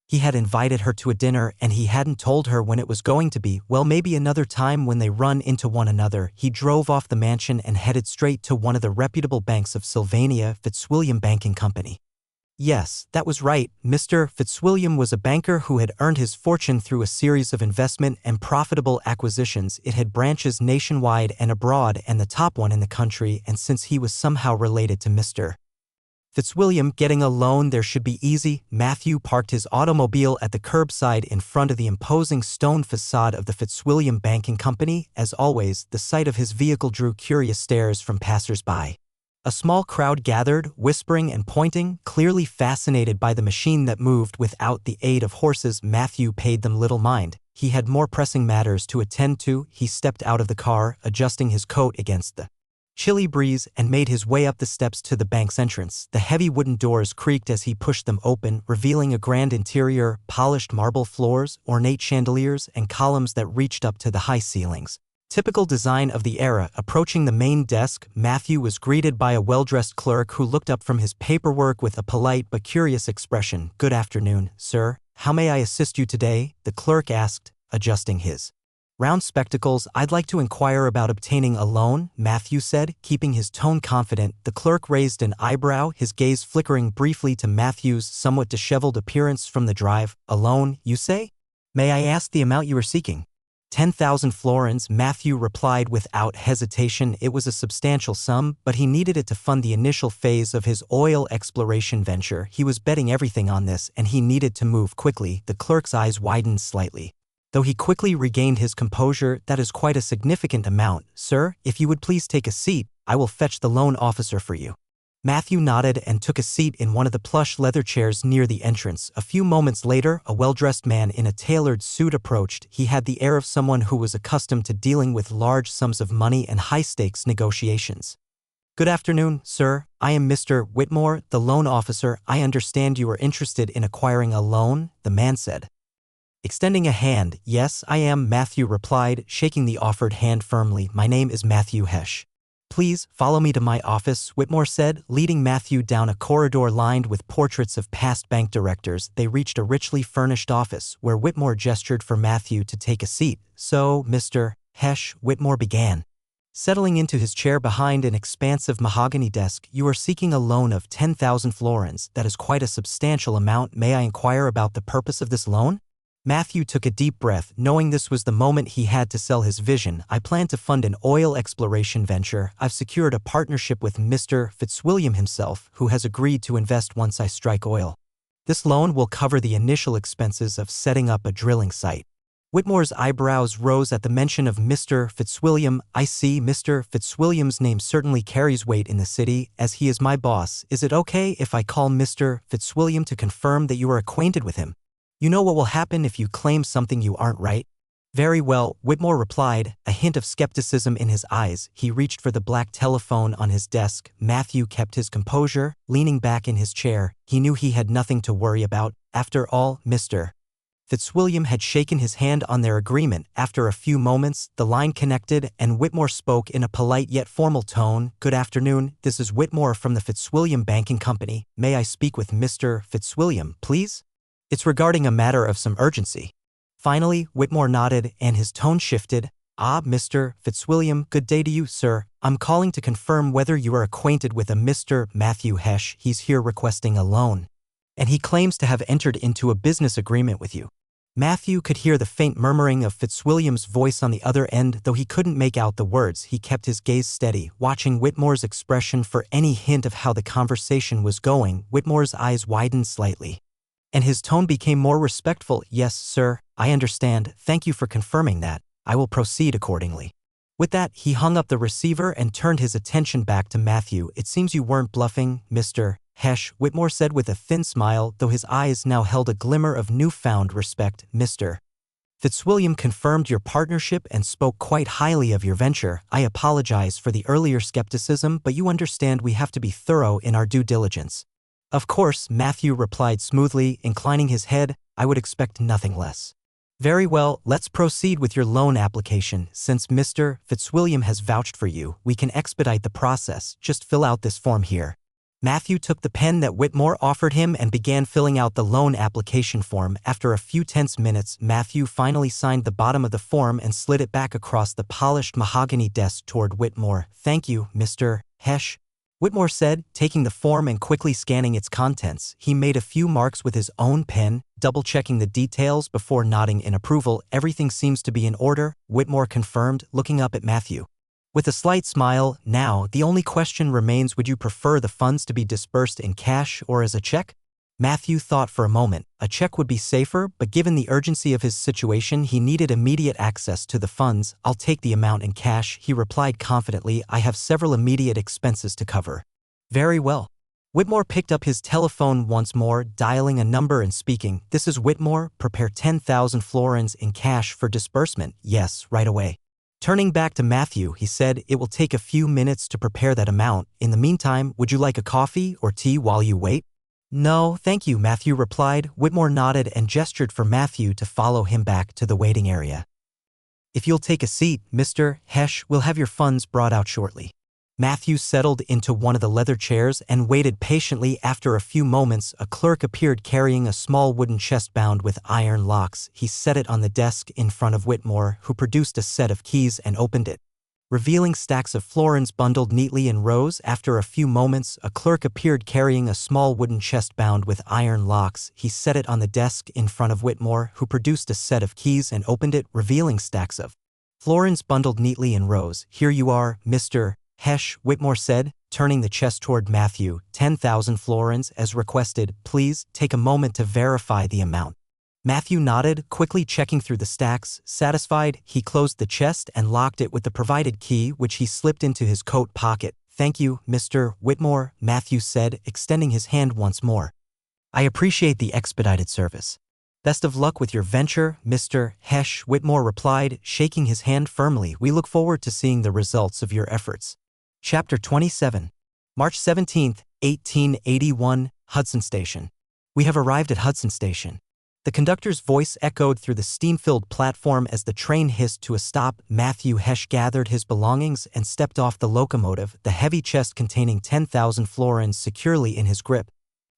He had invited her to a dinner and he hadn't told her when it was going to be. Well, maybe another time when they run into one another. He drove off the mansion and headed straight to one of the reputable banks of Sylvania, Fitzwilliam Banking Company. Yes, that was right. Mr. Fitzwilliam was a banker who had earned his fortune through a series of investment and profitable acquisitions. It had branches nationwide and abroad, and the top one in the country, and since he was somehow related to Mr. Fitzwilliam, getting a loan there should be easy. Matthew parked his automobile at the curbside in front of the imposing stone facade of the Fitzwilliam Banking Company. As always, the sight of his vehicle drew curious stares from passers-by. A small crowd gathered, whispering and pointing, clearly fascinated by the machine that moved without the aid of horses. Matthew paid them little mind. He had more pressing matters to attend to. He stepped out of the car, adjusting his coat against the chilly breeze, and made his way up the steps to the bank's entrance. The heavy wooden doors creaked as he pushed them open, revealing a grand interior, polished marble floors, ornate chandeliers, and columns that reached up to the high ceilings. Typical design of the era. Approaching the main desk, Matthew was greeted by a well-dressed clerk who looked up from his paperwork with a polite but curious expression. "Good afternoon, sir. How may I assist you today?" the clerk asked, adjusting his round spectacles. "I'd like to inquire about obtaining a loan," Matthew said, keeping his tone confident. The clerk raised an eyebrow, his gaze flickering briefly to Matthew's somewhat disheveled appearance from the drive. "A loan, you say? May I ask the amount you are seeking?" 10,000 florins, Matthew replied without hesitation. It was a substantial sum, but he needed it to fund the initial phase of his oil exploration venture. He was betting everything on this, and he needed to move quickly. The clerk's eyes widened slightly, though he quickly regained his composure. "That is quite a significant amount, sir. If you would please take a seat, I will fetch the loan officer for you." Matthew nodded and took a seat in one of the plush leather chairs near the entrance. A few moments later, a well-dressed man in a tailored suit approached. He had the air of someone who was accustomed to dealing with large sums of money and high-stakes negotiations. "Good afternoon, sir. I am Mr. Whitmore, the loan officer. I understand you are interested in acquiring a loan," the man said. Extending a hand, "Yes, I am," Matthew replied, shaking the offered hand firmly. "My name is Matthew Hesh." "Please, follow me to my office," Whitmore said, leading Matthew down a corridor lined with portraits of past bank directors. They reached a richly furnished office, where Whitmore gestured for Matthew to take a seat. "So, Mr. Hesh," Whitmore began, settling into his chair behind an expansive mahogany desk, "you are seeking a loan of 10,000 florins. That is quite a substantial amount. May I inquire about the purpose of this loan?" Matthew took a deep breath, knowing this was the moment he had to sell his vision. "I plan to fund an oil exploration venture. I've secured a partnership with Mr. Fitzwilliam himself, who has agreed to invest once I strike oil. This loan will cover the initial expenses of setting up a drilling site." Whitmore's eyebrows rose at the mention of Mr. Fitzwilliam. "I see. Mr. Fitzwilliam's name certainly carries weight in the city, as he is my boss. Is it okay if I call Mr. Fitzwilliam to confirm that you are acquainted with him? You know what will happen if you claim something you aren't, right?" "Very well," Whitmore replied, a hint of skepticism in his eyes. He reached for the black telephone on his desk. Matthew kept his composure, leaning back in his chair. He knew he had nothing to worry about. After all, Mr. Fitzwilliam had shaken his hand on their agreement. After a few moments, the line connected, and Whitmore spoke in a polite yet formal tone. "Good afternoon, this is Whitmore from the Fitzwilliam Banking Company. May I speak with Mr. Fitzwilliam, please? It's regarding a matter of some urgency." Finally, Whitmore nodded, and his tone shifted. "Ah, Mr. Fitzwilliam, good day to you, sir. I'm calling to confirm whether you are acquainted with a Mr. Matthew Hesh. He's here requesting a loan, and he claims to have entered into a business agreement with you." Matthew could hear the faint murmuring of Fitzwilliam's voice on the other end. Though he couldn't make out the words, he kept his gaze steady, watching Whitmore's expression for any hint of how the conversation was going. Whitmore's eyes widened slightly, and his tone became more respectful. "Yes, sir, I understand. Thank you for confirming that. I will proceed accordingly." With that, he hung up the receiver and turned his attention back to Matthew. "It seems you weren't bluffing, Mr. Hesh," Whitmore said with a thin smile, though his eyes now held a glimmer of newfound respect. "Mr. Fitzwilliam confirmed your partnership and spoke quite highly of your venture. I apologize for the earlier skepticism, but you understand we have to be thorough in our due diligence." "Of course," Matthew replied smoothly, inclining his head. "I would expect nothing less." "Very well, let's proceed with your loan application. Since Mr. Fitzwilliam has vouched for you, we can expedite the process. Just fill out this form here." Matthew took the pen that Whitmore offered him and began filling out the loan application form. After a few tense minutes, Matthew finally signed the bottom of the form and slid it back across the polished mahogany desk toward Whitmore. "Thank you, Mr. Hesh," Whitmore said, taking the form and quickly scanning its contents. He made a few marks with his own pen, double-checking the details before nodding in approval. "Everything seems to be in order," Whitmore confirmed, looking up at Matthew with a slight smile. "Now, the only question remains, would you prefer the funds to be disbursed in cash or as a check?" Matthew thought for a moment. A check would be safer, but given the urgency of his situation, he needed immediate access to the funds. "I'll take the amount in cash," he replied confidently. "I have several immediate expenses to cover." "Very well." Whitmore picked up his telephone once more, dialing a number and speaking. "This is Whitmore. Prepare 10,000 florins in cash for disbursement." "Yes, right away." Turning back to Matthew, he said, "It will take a few minutes to prepare that amount. In the meantime, would you like a coffee or tea while you wait?" "No, thank you," Matthew replied. Whitmore nodded and gestured for Matthew to follow him back to the waiting area. "If you'll take a seat, Mr. Hesh, we'll have your funds brought out shortly." Matthew settled into one of the leather chairs and waited patiently. After a few moments, a clerk appeared carrying a small wooden chest bound with iron locks. He set it on the desk in front of Whitmore, who produced a set of keys and opened it, revealing stacks of florins bundled neatly in rows. After a few moments, a clerk appeared carrying a small wooden chest bound with iron locks. He set it on the desk in front of Whitmore, who produced a set of keys and opened it, revealing stacks of florins bundled neatly in rows. "Here you are, Mr. Hesh," Whitmore said, turning the chest toward Matthew. 10,000 florins, as requested. Please take a moment to verify the amount." Matthew nodded, quickly checking through the stacks. Satisfied, he closed the chest and locked it with the provided key, which he slipped into his coat pocket. "Thank you, Mr. Whitmore," Matthew said, extending his hand once more. "I appreciate the expedited service." "Best of luck with your venture, Mr. Hesh," Whitmore replied, shaking his hand firmly. "We look forward to seeing the results of your efforts." Chapter 27. March 17, 1881, Hudson Station. "We have arrived at Hudson Station." The conductor's voice echoed through the steam-filled platform as the train hissed to a stop. Matthew Hesh gathered his belongings and stepped off the locomotive, the heavy chest containing 10,000 florins securely in his grip.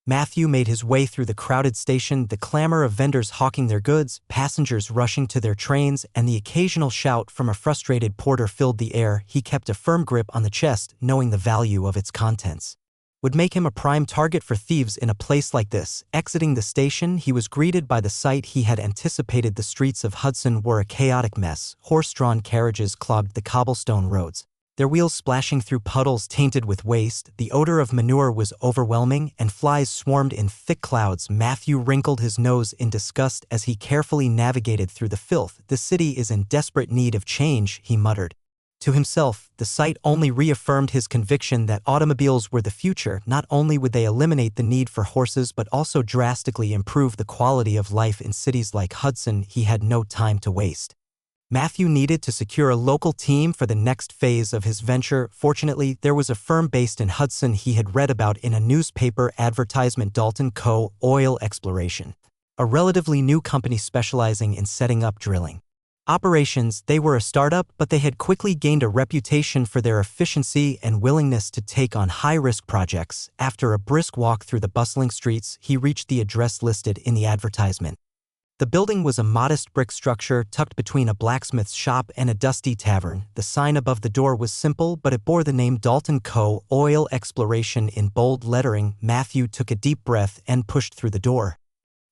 Matthew made his way through the crowded station, the clamor of vendors hawking their goods, passengers rushing to their trains, and the occasional shout from a frustrated porter filled the air. He kept a firm grip on the chest, knowing the value of its contents would make him a prime target for thieves in a place like this. Exiting the station, he was greeted by the sight he had anticipated. The streets of Hudson were a chaotic mess. Horse-drawn carriages clogged the cobblestone roads, their wheels splashing through puddles tainted with waste. The odor of manure was overwhelming, and flies swarmed in thick clouds. Matthew wrinkled his nose in disgust as he carefully navigated through the filth. "The city is in desperate need of change," he muttered. To himself, the sight only reaffirmed his conviction that automobiles were the future. Not only would they eliminate the need for horses but also drastically improve the quality of life in cities like Hudson. He had no time to waste. Matthew needed to secure a local team for the next phase of his venture. Fortunately, there was a firm based in Hudson he had read about in a newspaper advertisement: Dalton Co. Oil Exploration, a relatively new company specializing in setting up drilling operations. They were a startup, but they had quickly gained a reputation for their efficiency and willingness to take on high-risk projects. After a brisk walk through the bustling streets, he reached the address listed in the advertisement. The building was a modest brick structure tucked between a blacksmith's shop and a dusty tavern. The sign above the door was simple, but it bore the name Dalton Co. Oil Exploration in bold lettering. Matthew took a deep breath and pushed through the door,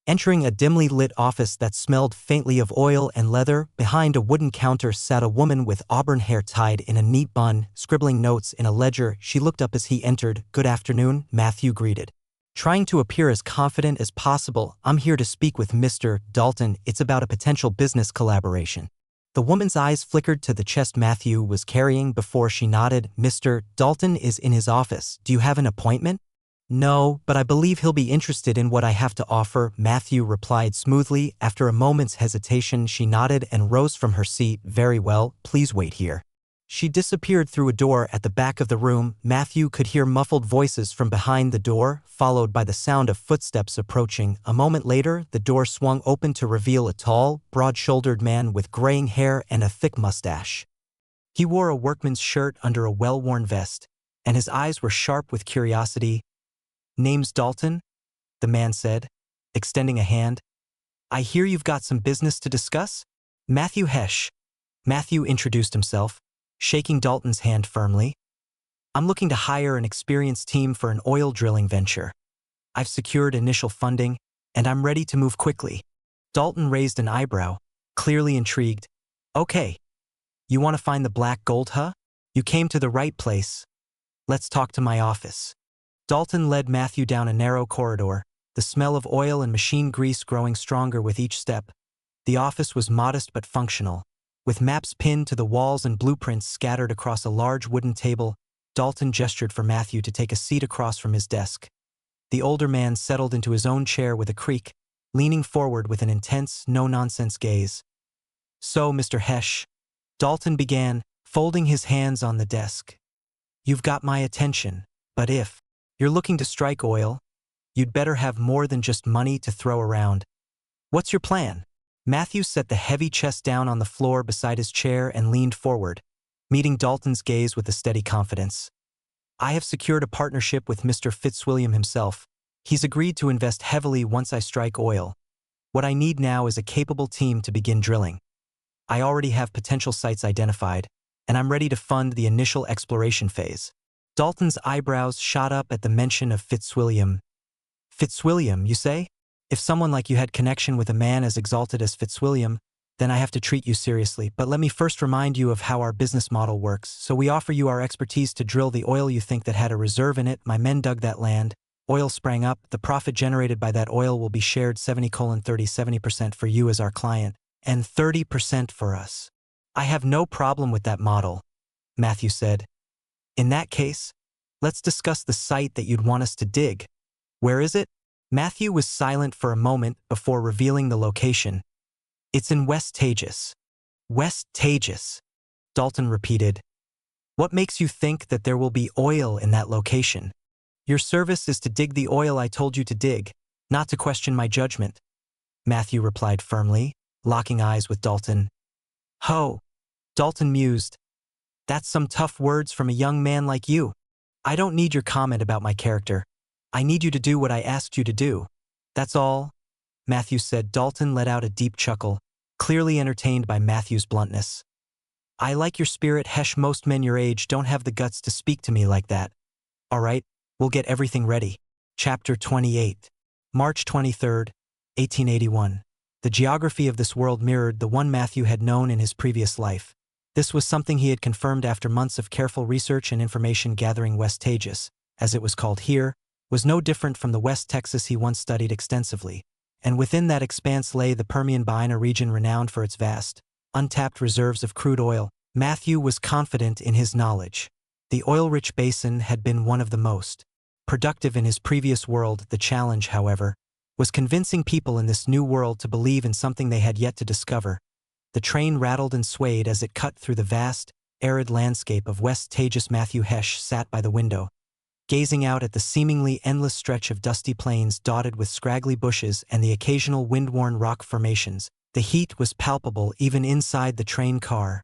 entering a dimly lit office that smelled faintly of oil and leather. Behind a wooden counter sat a woman with auburn hair tied in a neat bun, scribbling notes in a ledger. She looked up as he entered. "Good afternoon," Matthew greeted, trying to appear as confident as possible. "I'm here to speak with Mr. Dalton. It's about a potential business collaboration." The woman's eyes flickered to the chest Matthew was carrying before she nodded. "Mr. Dalton is in his office. Do you have an appointment?" "No, but I believe he'll be interested in what I have to offer," Matthew replied smoothly. After a moment's hesitation, she nodded and rose from her seat. "Very well, please wait here." She disappeared through a door at the back of the room. Matthew could hear muffled voices from behind the door, followed by the sound of footsteps approaching. A moment later, the door swung open to reveal a tall, broad-shouldered man with graying hair and a thick mustache. He wore a workman's shirt under a well-worn vest, and his eyes were sharp with curiosity. "Name's Dalton," the man said, extending a hand. "I hear you've got some business to discuss?" "Matthew Hesh." Matthew introduced himself, shaking Dalton's hand firmly. "I'm looking to hire an experienced team for an oil drilling venture. I've secured initial funding, and I'm ready to move quickly." Dalton raised an eyebrow, clearly intrigued. "Okay. You want to find the black gold, huh? You came to the right place. Let's talk to my office." Dalton led Matthew down a narrow corridor, the smell of oil and machine grease growing stronger with each step. The office was modest but functional, with maps pinned to the walls and blueprints scattered across a large wooden table. Dalton gestured for Matthew to take a seat across from his desk. The older man settled into his own chair with a creak, leaning forward with an intense, no-nonsense gaze. "So, Mr. Hesh," Dalton began, folding his hands on the desk, "you've got my attention, but if you're looking to strike oil, you'd better have more than just money to throw around. What's your plan?" Matthew set the heavy chest down on the floor beside his chair and leaned forward, meeting Dalton's gaze with a steady confidence. "I have secured a partnership with Mr. Fitzwilliam himself. He's agreed to invest heavily once I strike oil. What I need now is a capable team to begin drilling. I already have potential sites identified, and I'm ready to fund the initial exploration phase." Dalton's eyebrows shot up at the mention of Fitzwilliam. "Fitzwilliam, you say? If someone like you had connection with a man as exalted as Fitzwilliam, then I have to treat you seriously. But let me first remind you of how our business model works. So we offer you our expertise to drill the oil you think that had a reserve in it. My men dug that land. Oil sprang up. The profit generated by that oil will be shared 70:30, 70% for you as our client, and 30% for us." "I have no problem with that model," Matthew said. "In that case, let's discuss the site that you'd want us to dig. Where is it?" Matthew was silent for a moment before revealing the location. "It's in West Tagus." "West Tagus," Dalton repeated. "What makes you think that there will be oil in that location?" "Your service is to dig the oil I told you to dig, not to question my judgment." Matthew replied firmly, locking eyes with Dalton. Ho! Dalton mused. That's some tough words from a young man like you. I don't need your comment about my character. I need you to do what I asked you to do. That's all, Matthew said. Dalton let out a deep chuckle, clearly entertained by Matthew's bluntness. I like your spirit. Hesh, most men your age don't have the guts to speak to me like that. All right, we'll get everything ready. Chapter 28. March 23rd, 1881. The geography of this world mirrored the one Matthew had known in his previous life. This was something he had confirmed after months of careful research and information gathering. West Tagus, as it was called here, was no different from the West Texas he once studied extensively, and within that expanse lay the Permian Basin, region renowned for its vast, untapped reserves of crude oil. Matthew was confident in his knowledge. The oil-rich basin had been one of the most productive in his previous world. The challenge, however, was convincing people in this new world to believe in something they had yet to discover. The train rattled and swayed as it cut through the vast, arid landscape of West Tagus. Matthew Hesh sat by the window, gazing out at the seemingly endless stretch of dusty plains dotted with scraggly bushes and the occasional wind-worn rock formations. The heat was palpable even inside the train car,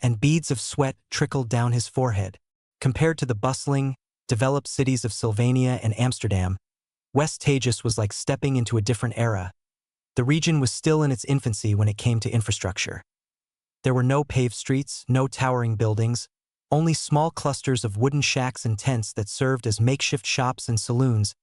and beads of sweat trickled down his forehead. Compared to the bustling, developed cities of Sylvania and Amsterdam, West Tagus was like stepping into a different era. The region was still in its infancy when it came to infrastructure. There were no paved streets, no towering buildings, only small clusters of wooden shacks and tents that served as makeshift shops and saloons.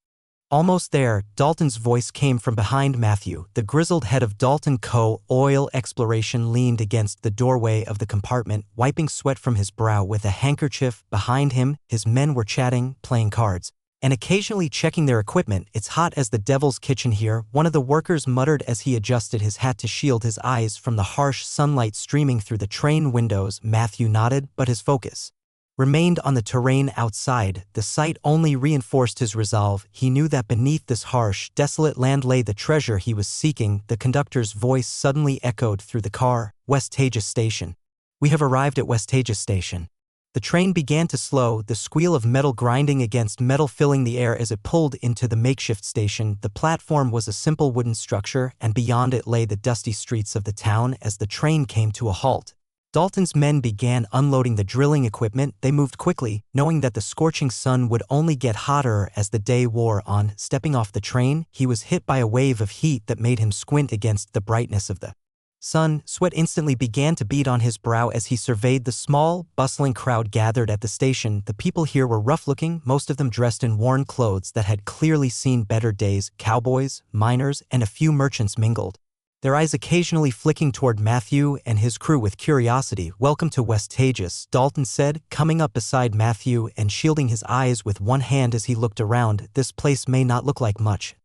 Almost there, Dalton's voice came from behind Matthew. The grizzled head of Dalton Co. Oil Exploration leaned against the doorway of the compartment, wiping sweat from his brow with a handkerchief. Behind him, his men were chatting, playing cards, and occasionally checking their equipment. It's hot as the devil's kitchen here, one of the workers muttered as he adjusted his hat to shield his eyes from the harsh sunlight streaming through the train windows. Matthew nodded, but his focus remained on the terrain outside. The sight only reinforced his resolve. He knew that beneath this harsh, desolate land lay the treasure he was seeking. The conductor's voice suddenly echoed through the car. West Tagus Station. We have arrived at West Tagus Station. The train began to slow, the squeal of metal grinding against metal filling the air as it pulled into the makeshift station. The platform was a simple wooden structure, and beyond it lay the dusty streets of the town. As the train came to a halt, Dalton's men began unloading the drilling equipment. They moved quickly, knowing that the scorching sun would only get hotter as the day wore on. Stepping off the train, he was hit by a wave of heat that made him squint against the brightness of the sun. Sweat instantly began to bead on his brow as he surveyed the small, bustling crowd gathered at the station. The people here were rough-looking, most of them dressed in worn clothes that had clearly seen better days. Cowboys, miners, and a few merchants mingled, their eyes occasionally flicking toward Matthew and his crew with curiosity. Welcome to West Tagus, Dalton said, coming up beside Matthew and shielding his eyes with one hand as he looked around. This place may not look like much,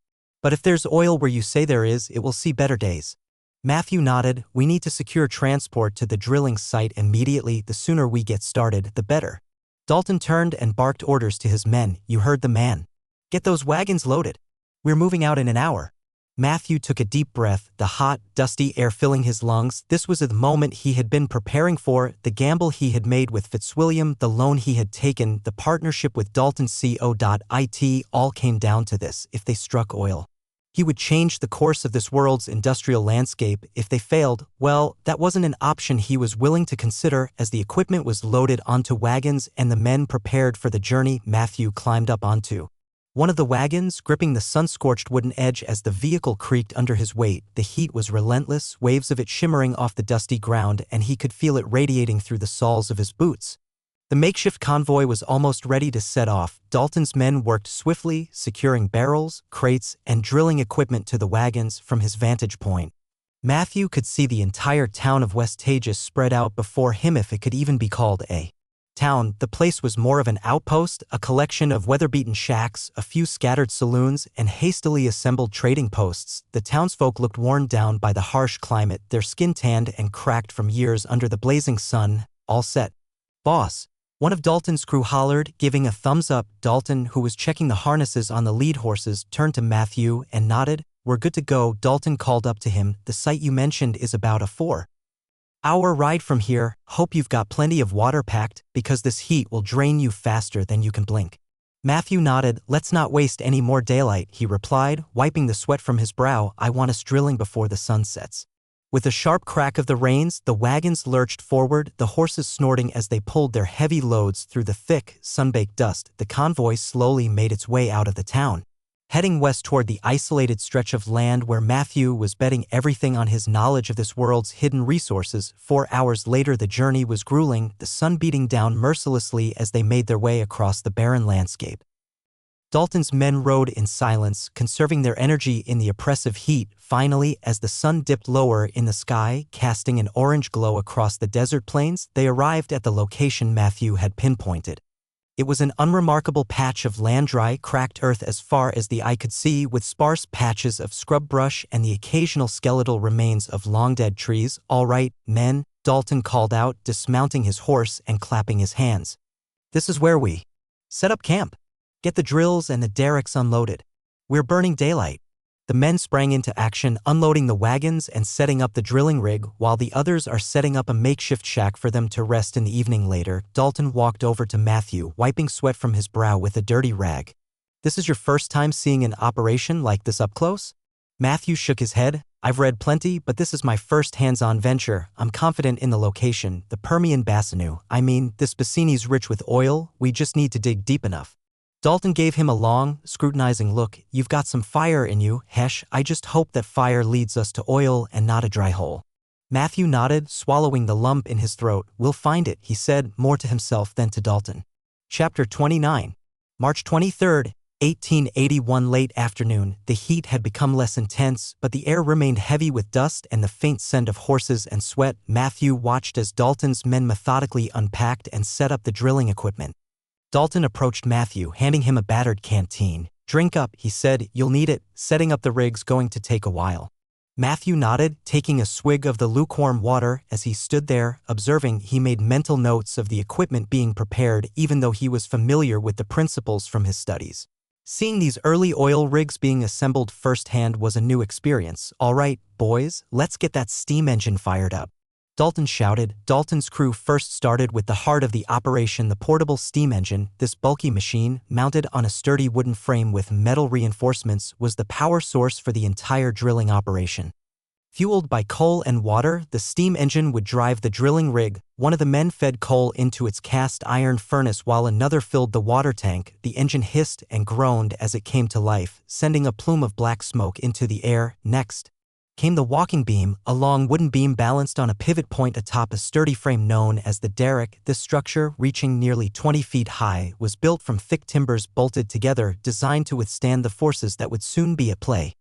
but if there's oil where you say there is, it will see better days. Matthew nodded. We need to secure transport to the drilling site immediately. The sooner we get started, the better. Dalton turned and barked orders to his men. You heard the man. Get those wagons loaded. We're moving out in an hour. Matthew took a deep breath, the hot, dusty air filling his lungs. This was the moment he had been preparing for, the gamble he had made with Fitzwilliam, the loan he had taken, the partnership with Dalton Co.it, all came down to this. If they struck oil, he would change the course of this world's industrial landscape. If they failed, well, that wasn't an option he was willing to consider. As the equipment was loaded onto wagons and the men prepared for the journey, Matthew climbed up onto one of the wagons, gripping the sun-scorched wooden edge as the vehicle creaked under his weight. The heat was relentless, waves of it shimmering off the dusty ground, and he could feel it radiating through the soles of his boots. The makeshift convoy was almost ready to set off. Dalton's men worked swiftly, securing barrels, crates, and drilling equipment to the wagons. From his vantage point, Matthew could see the entire town of West Tagus spread out before him, if it could even be called a town. The place was more of an outpost, a collection of weather-beaten shacks, a few scattered saloons, and hastily assembled trading posts. The townsfolk looked worn down by the harsh climate, their skin tanned and cracked from years under the blazing sun. All set, boss, one of Dalton's crew hollered, giving a thumbs up. Dalton, who was checking the harnesses on the lead horses, turned to Matthew and nodded. We're good to go. Dalton called up to him. The site you mentioned is about a 4-hour ride from here. Hope you've got plenty of water packed, because this heat will drain you faster than you can blink. Matthew nodded. Let's not waste any more daylight, he replied, wiping the sweat from his brow. I want us drilling before the sun sets. With a sharp crack of the reins, the wagons lurched forward, the horses snorting as they pulled their heavy loads through the thick, sun-baked dust. The convoy slowly made its way out of the town, heading west toward the isolated stretch of land where Matthew was betting everything on his knowledge of this world's hidden resources. 4 hours later, the journey was grueling, the sun beating down mercilessly as they made their way across the barren landscape. Dalton's men rode in silence, conserving their energy in the oppressive heat. Finally, as the sun dipped lower in the sky, casting an orange glow across the desert plains, they arrived at the location Matthew had pinpointed. It was an unremarkable patch of land-dry, cracked earth as far as the eye could see, with sparse patches of scrub brush and the occasional skeletal remains of long-dead trees. All right, men, Dalton called out, dismounting his horse and clapping his hands. This is where we set up camp. Get the drills and the derricks unloaded. We're burning daylight. The men sprang into action, unloading the wagons and setting up the drilling rig, while the others are setting up a makeshift shack for them to rest in the evening. Later, Dalton walked over to Matthew, wiping sweat from his brow with a dirty rag. This is your first time seeing an operation like this up close? Matthew shook his head. I've read plenty, but this is my first hands-on venture. I'm confident in the location, the Permian Basin. I mean, this Bassini's rich with oil, we just need to dig deep enough. Dalton gave him a long, scrutinizing look. You've got some fire in you, Hesh. I just hope that fire leads us to oil and not a dry hole. Matthew nodded, swallowing the lump in his throat. We'll find it, he said, more to himself than to Dalton. Chapter 29. March 23, 1881. Late afternoon. The heat had become less intense, but the air remained heavy with dust and the faint scent of horses and sweat. Matthew watched as Dalton's men methodically unpacked and set up the drilling equipment. Dalton approached Matthew, handing him a battered canteen. Drink up, he said, you'll need it. Setting up the rig's going to take a while. Matthew nodded, taking a swig of the lukewarm water. As he stood there, observing, he made mental notes of the equipment being prepared, even though he was familiar with the principles from his studies. Seeing these early oil rigs being assembled firsthand was a new experience. All right, boys, let's get that steam engine fired up, Dalton shouted. Dalton's crew first started with the heart of the operation, the portable steam engine. This bulky machine, mounted on a sturdy wooden frame with metal reinforcements, was the power source for the entire drilling operation. Fueled by coal and water, the steam engine would drive the drilling rig. One of the men fed coal into its cast iron furnace while another filled the water tank. The engine hissed and groaned as it came to life, sending a plume of black smoke into the air. Next came the walking beam, a long wooden beam balanced on a pivot point atop a sturdy frame known as the derrick. This structure, reaching nearly 20 feet high, was built from thick timbers bolted together, designed to withstand the forces that would soon be at play.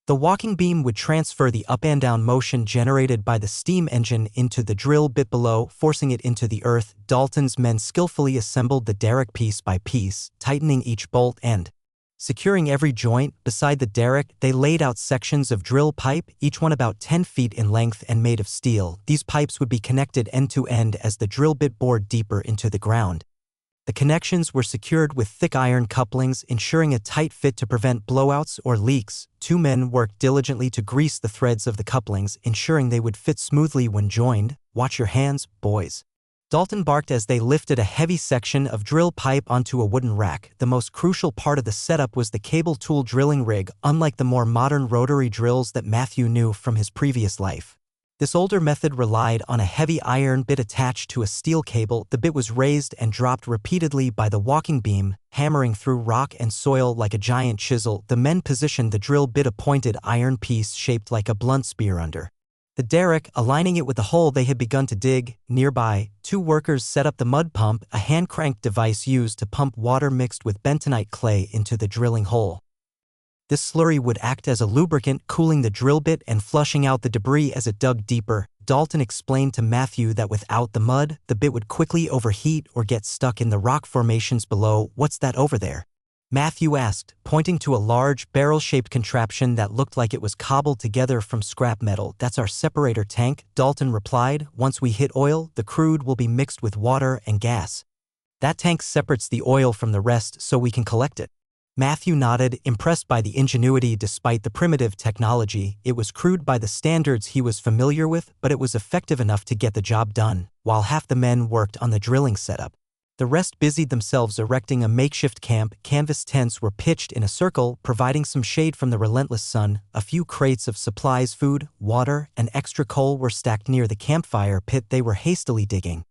The walking beam would transfer the up and down motion generated by the steam engine into the drill bit below, forcing it into the earth. Dalton's men skillfully assembled the derrick piece by piece, tightening each bolt and securing every joint. Beside the derrick, they laid out sections of drill pipe, each one about 10 feet in length and made of steel. These pipes would be connected end to end as the drill bit bored deeper into the ground. The connections were secured with thick iron couplings, ensuring a tight fit to prevent blowouts or leaks. 2 men worked diligently to grease the threads of the couplings, ensuring they would fit smoothly when joined. Watch your hands, boys, Dalton barked as they lifted a heavy section of drill pipe onto a wooden rack. The most crucial part of the setup was the cable tool drilling rig. Unlike the more modern rotary drills that Matthew knew from his previous life, this older method relied on a heavy iron bit attached to a steel cable. The bit was raised and dropped repeatedly by the walking beam, hammering through rock and soil like a giant chisel. The men positioned the drill bit, a pointed iron piece shaped like a blunt spear, under the derrick, aligning it with the hole they had begun to dig. Nearby, 2 workers set up the mud pump, a hand-cranked device used to pump water mixed with bentonite clay into the drilling hole. This slurry would act as a lubricant, cooling the drill bit and flushing out the debris as it dug deeper. Dalton explained to Matthew that without the mud, the bit would quickly overheat or get stuck in the rock formations below. What's that over there? Matthew asked, pointing to a large, barrel-shaped contraption that looked like it was cobbled together from scrap metal. That's our separator tank, Dalton replied. Once we hit oil, the crude will be mixed with water and gas. That tank separates the oil from the rest so we can collect it. Matthew nodded, impressed by the ingenuity despite the primitive technology. It was crude by the standards he was familiar with, but it was effective enough to get the job done. While half the men worked on the drilling setup, The rest busied themselves erecting a makeshift camp. Canvas tents were pitched in a circle, providing some shade from the relentless sun. A few crates of supplies, food, water, and extra coal were stacked near the campfire pit they were hastily digging.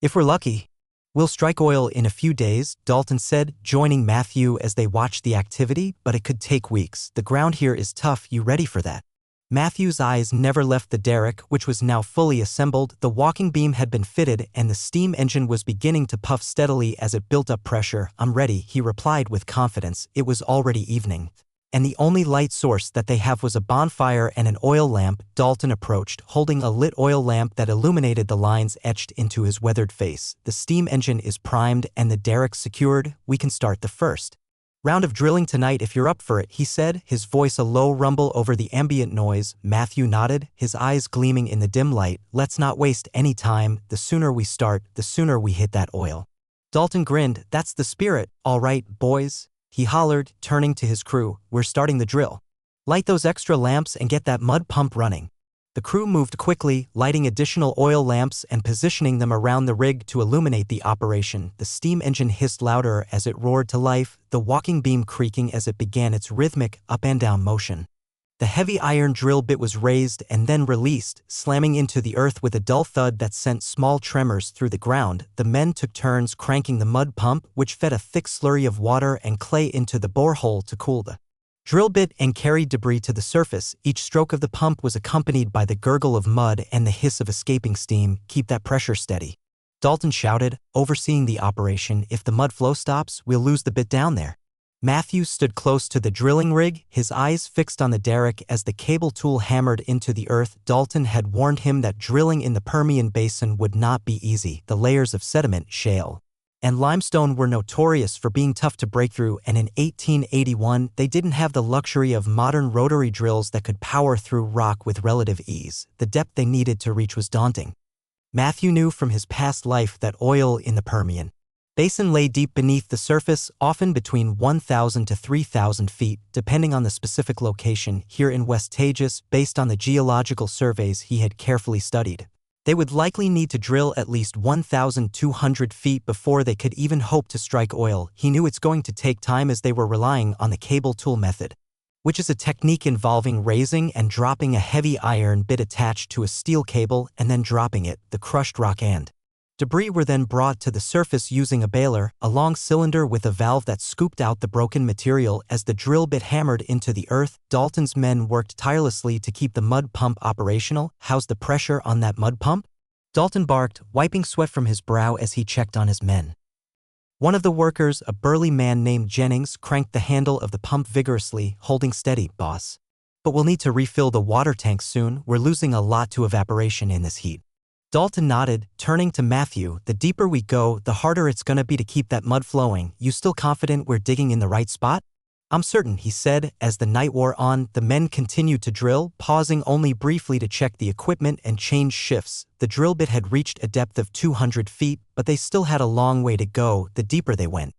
"If we're lucky, we'll strike oil in a few days," Dalton said, joining Matthew as they watched the activity, "but it could take weeks. The ground here is tough. You ready for that?" Matthew's eyes never left the derrick, which was now fully assembled. The walking beam had been fitted, and the steam engine was beginning to puff steadily as it built up pressure. "I'm ready," he replied with confidence. It was already evening, and the only light source that they have was a bonfire and an oil lamp. Dalton approached, holding a lit oil lamp that illuminated the lines etched into his weathered face. "The steam engine is primed and the derrick secured. We can start the first round of drilling tonight if you're up for it," he said, his voice a low rumble over the ambient noise. Matthew nodded, his eyes gleaming in the dim light. "Let's not waste any time. The sooner we start, the sooner we hit that oil." Dalton grinned. "That's the spirit. All right, boys," he hollered, turning to his crew. "We're starting the drill. Light those extra lamps and get that mud pump running." The crew moved quickly, lighting additional oil lamps and positioning them around the rig to illuminate the operation. The steam engine hissed louder as it roared to life, the walking beam creaking as it began its rhythmic up and down motion. The heavy iron drill bit was raised and then released, slamming into the earth with a dull thud that sent small tremors through the ground. The men took turns cranking the mud pump, which fed a thick slurry of water and clay into the borehole to cool the drill bit and carried debris to the surface. Each stroke of the pump was accompanied by the gurgle of mud and the hiss of escaping steam. "Keep that pressure steady," Dalton shouted, overseeing the operation. "If the mud flow stops, we'll lose the bit down there." Matthew stood close to the drilling rig, his eyes fixed on the derrick as the cable tool hammered into the earth. Dalton had warned him that drilling in the Permian Basin would not be easy. The layers of sediment, shale, and limestone were notorious for being tough to break through, and in 1881 they didn't have the luxury of modern rotary drills that could power through rock with relative ease. The depth they needed to reach was daunting. Matthew knew from his past life that oil in the Permian Basin lay deep beneath the surface, often between 1,000 to 3,000 feet, depending on the specific location. Here in West Tejas, based on the geological surveys he had carefully studied, they would likely need to drill at least 1,200 feet before they could even hope to strike oil. He knew it's going to take time as they were relying on the cable tool method, which is a technique involving raising and dropping a heavy iron bit attached to a steel cable and then dropping it. The crushed rock and debris were then brought to the surface using a baler, a long cylinder with a valve that scooped out the broken material. As the drill bit hammered into the earth, Dalton's men worked tirelessly to keep the mud pump operational. "How's the pressure on that mud pump?" Dalton barked, wiping sweat from his brow as he checked on his men. One of the workers, a burly man named Jennings, cranked the handle of the pump vigorously, holding steady, "Boss. But we'll need to refill the water tank soon. We're losing a lot to evaporation in this heat." Dalton nodded, turning to Matthew. "The deeper we go, the harder it's gonna be to keep that mud flowing. You still confident we're digging in the right spot?" "I'm certain," he said. As the night wore on, the men continued to drill, pausing only briefly to check the equipment and change shifts. The drill bit had reached a depth of 200 feet, but they still had a long way to go. The deeper they went,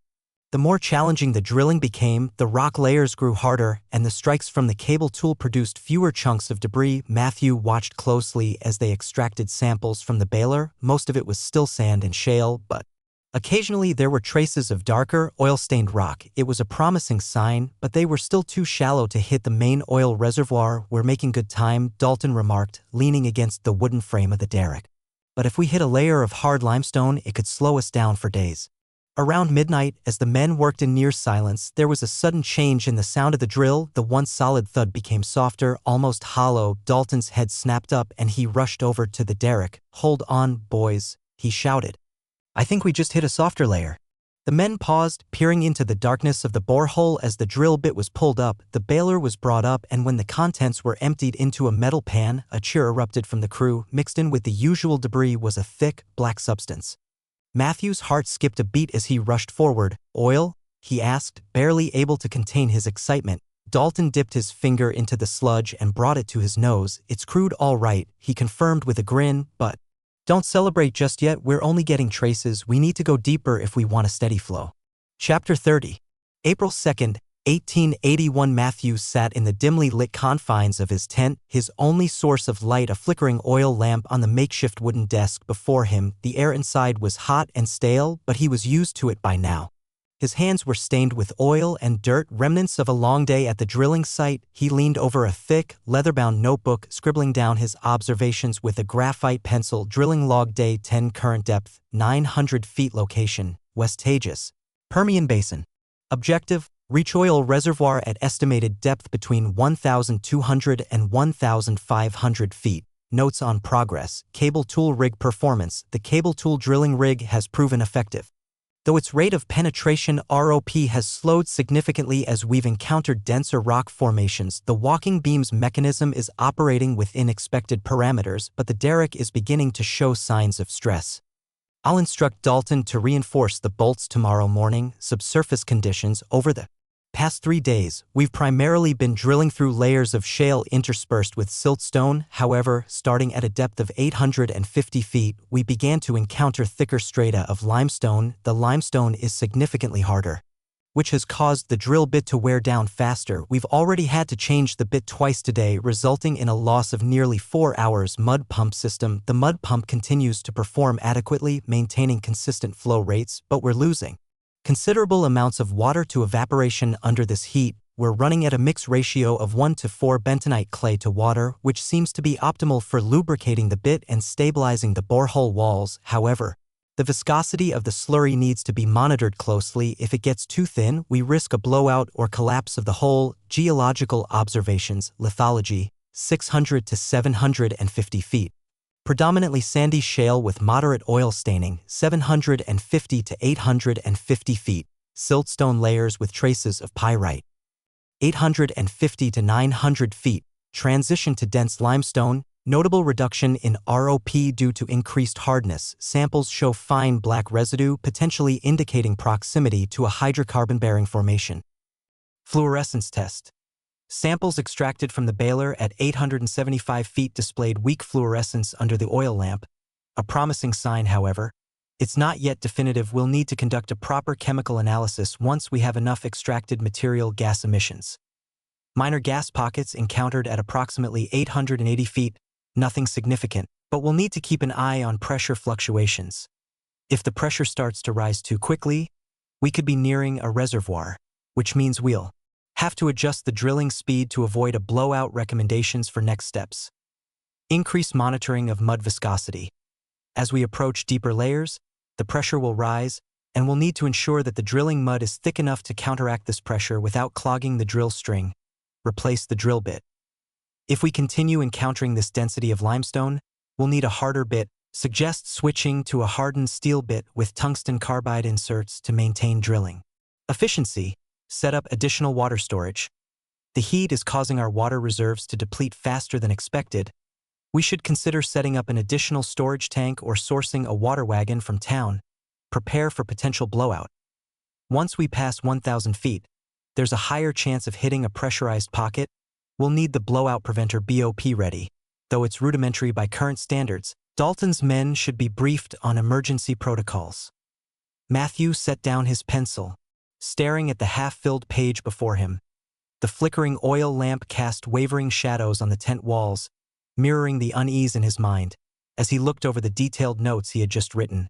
the more challenging the drilling became. The rock layers grew harder, and the strikes from the cable tool produced fewer chunks of debris. Matthew watched closely as they extracted samples from the baler. Most of it was still sand and shale, but occasionally there were traces of darker, oil-stained rock. It was a promising sign, but they were still too shallow to hit the main oil reservoir. "We're making good time," Dalton remarked, leaning against the wooden frame of the derrick. "But if we hit a layer of hard limestone, it could slow us down for days." Around midnight, as the men worked in near silence, there was a sudden change in the sound of the drill. The once solid thud became softer, almost hollow. Dalton's head snapped up and he rushed over to the derrick. "Hold on, boys," he shouted. "I think we just hit a softer layer." The men paused, peering into the darkness of the borehole. As the drill bit was pulled up, the baler was brought up, and when the contents were emptied into a metal pan, a cheer erupted from the crew. Mixed in with the usual debris was a thick, black substance. Matthew's heart skipped a beat as he rushed forward. "Oil?" he asked, barely able to contain his excitement. Dalton dipped his finger into the sludge and brought it to his nose. "It's crude all right," he confirmed with a grin, "but don't celebrate just yet. We're only getting traces. We need to go deeper if we want a steady flow." Chapter 30. April 2nd, 1881. Matthew sat in the dimly lit confines of his tent, his only source of light a flickering oil lamp on the makeshift wooden desk before him. The air inside was hot and stale, but he was used to it by now. His hands were stained with oil and dirt, remnants of a long day at the drilling site. He leaned over a thick, leather-bound notebook, scribbling down his observations with a graphite pencil. Drilling log day 10, current depth, 900 feet, location, West Tagus, Permian Basin. Objective, reach oil reservoir at estimated depth between 1,200 and 1,500 feet. Notes on progress, cable tool rig performance. The cable tool drilling rig has proven effective, though its rate of penetration (ROP) has slowed significantly as we've encountered denser rock formations. The walking beam's mechanism is operating within expected parameters, but the derrick is beginning to show signs of stress. I'll instruct Dalton to reinforce the bolts tomorrow morning. Subsurface conditions. Over the past 3 days, we've primarily been drilling through layers of shale interspersed with siltstone. However, starting at a depth of 850 feet, we began to encounter thicker strata of limestone. The limestone is significantly harder, which has caused the drill bit to wear down faster. We've already had to change the bit twice today, resulting in a loss of nearly 4 hours. Mud pump system. The mud pump continues to perform adequately, maintaining consistent flow rates, but we're losing considerable amounts of water to evaporation under this heat. We're running at a mix ratio of 1:4 bentonite clay to water, which seems to be optimal for lubricating the bit and stabilizing the borehole walls. However, the viscosity of the slurry needs to be monitored closely. If it gets too thin, we risk a blowout or collapse of the hole. Geological observations. Lithology, 600 to 750 feet. Predominantly sandy shale with moderate oil staining, 750 to 850 feet. Siltstone layers with traces of pyrite, 850 to 900 feet. Transition to dense limestone. Notable reduction in ROP due to increased hardness. Samples show fine black residue, potentially indicating proximity to a hydrocarbon-bearing formation. Fluorescence test. Samples extracted from the baler at 875 feet displayed weak fluorescence under the oil lamp, a promising sign. However, it's not yet definitive. We'll need to conduct a proper chemical analysis once we have enough extracted material. Gas emissions. Minor gas pockets encountered at approximately 880 feet, nothing significant, but we'll need to keep an eye on pressure fluctuations. If the pressure starts to rise too quickly, we could be nearing a reservoir, which means we'll have to adjust the drilling speed to avoid a blowout. Recommendations for next steps. Increase monitoring of mud viscosity. As we approach deeper layers, the pressure will rise, and we'll need to ensure that the drilling mud is thick enough to counteract this pressure without clogging the drill string. Replace the drill bit. If we continue encountering this density of limestone, we'll need a harder bit. Suggest switching to a hardened steel bit with tungsten carbide inserts to maintain drilling efficiency. Set up additional water storage. The heat is causing our water reserves to deplete faster than expected. We should consider setting up an additional storage tank or sourcing a water wagon from town. Prepare for potential blowout. Once we pass 1,000 feet, there's a higher chance of hitting a pressurized pocket. We'll need the blowout preventer BOP ready. Though it's rudimentary by current standards, Dalton's men should be briefed on emergency protocols. Matthew set down his pencil, staring at the half-filled page before him. The flickering oil lamp cast wavering shadows on the tent walls, mirroring the unease in his mind. As he looked over the detailed notes he had just written,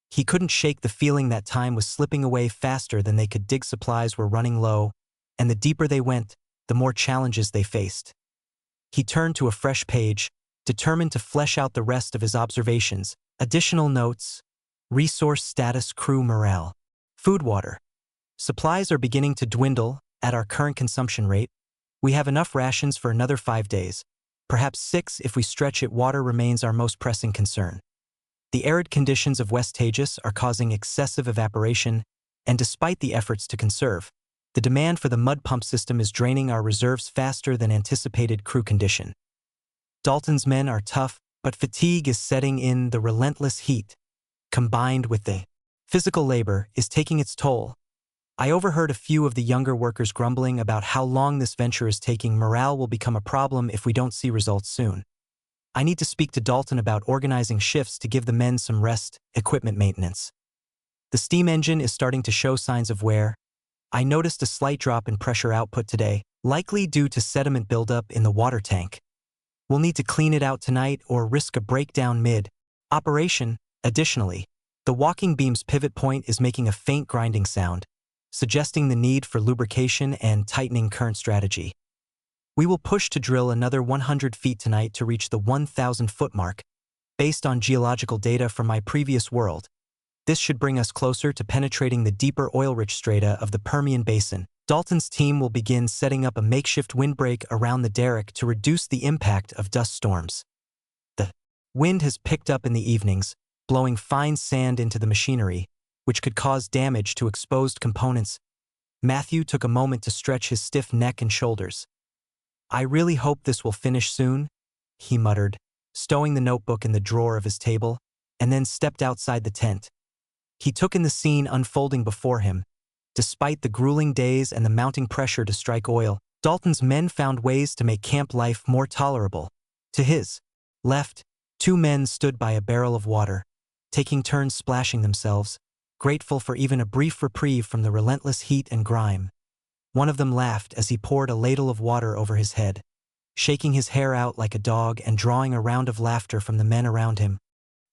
he couldn't shake the feeling that time was slipping away faster than they could dig. Supplies were running low, and the deeper they went, the more challenges they faced. He turned to a fresh page, determined to flesh out the rest of his observations. Additional notes. Resource status. Crew morale. Food, water. Supplies are beginning to dwindle. At our current consumption rate, we have enough rations for another 5 days, perhaps 6 if we stretch it. Water remains our most pressing concern. The arid conditions of West Tagus are causing excessive evaporation, and despite the efforts to conserve, the demand for the mud pump system is draining our reserves faster than anticipated. Crew condition. Dalton's men are tough, but fatigue is setting in. The relentless heat, combined with the physical labor, is taking its toll. I overheard a few of the younger workers grumbling about how long this venture is taking. Morale will become a problem if we don't see results soon. I need to speak to Dalton about organizing shifts to give the men some rest. Equipment maintenance. The steam engine is starting to show signs of wear. I noticed a slight drop in pressure output today, likely due to sediment buildup in the water tank. We'll need to clean it out tonight or risk a breakdown mid-operation. Additionally, the walking beam's pivot point is making a faint grinding sound, suggesting the need for lubrication and tightening current strategy. We will push to drill another 100 feet tonight to reach the 1,000-foot mark. Based on geological data from my previous world, this should bring us closer to penetrating the deeper oil-rich strata of the Permian Basin. Dalton's team will begin setting up a makeshift windbreak around the derrick to reduce the impact of dust storms. The wind has picked up in the evenings, blowing fine sand into the machinery, which could cause damage to exposed components. Matthew took a moment to stretch his stiff neck and shoulders. I really hope this will finish soon, he muttered, stowing the notebook in the drawer of his table, and then stepped outside the tent. He took in the scene unfolding before him. Despite the grueling days and the mounting pressure to strike oil, Dalton's men found ways to make camp life more tolerable. To his left, 2 men stood by a barrel of water, taking turns splashing themselves, grateful for even a brief reprieve from the relentless heat and grime. One of them laughed as he poured a ladle of water over his head, shaking his hair out like a dog and drawing a round of laughter from the men around him.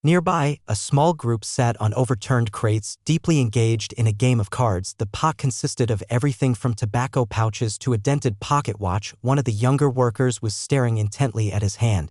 Nearby, a small group sat on overturned crates, deeply engaged in a game of cards. The pot consisted of everything from tobacco pouches to a dented pocket watch. One of the younger workers was staring intently at his hand,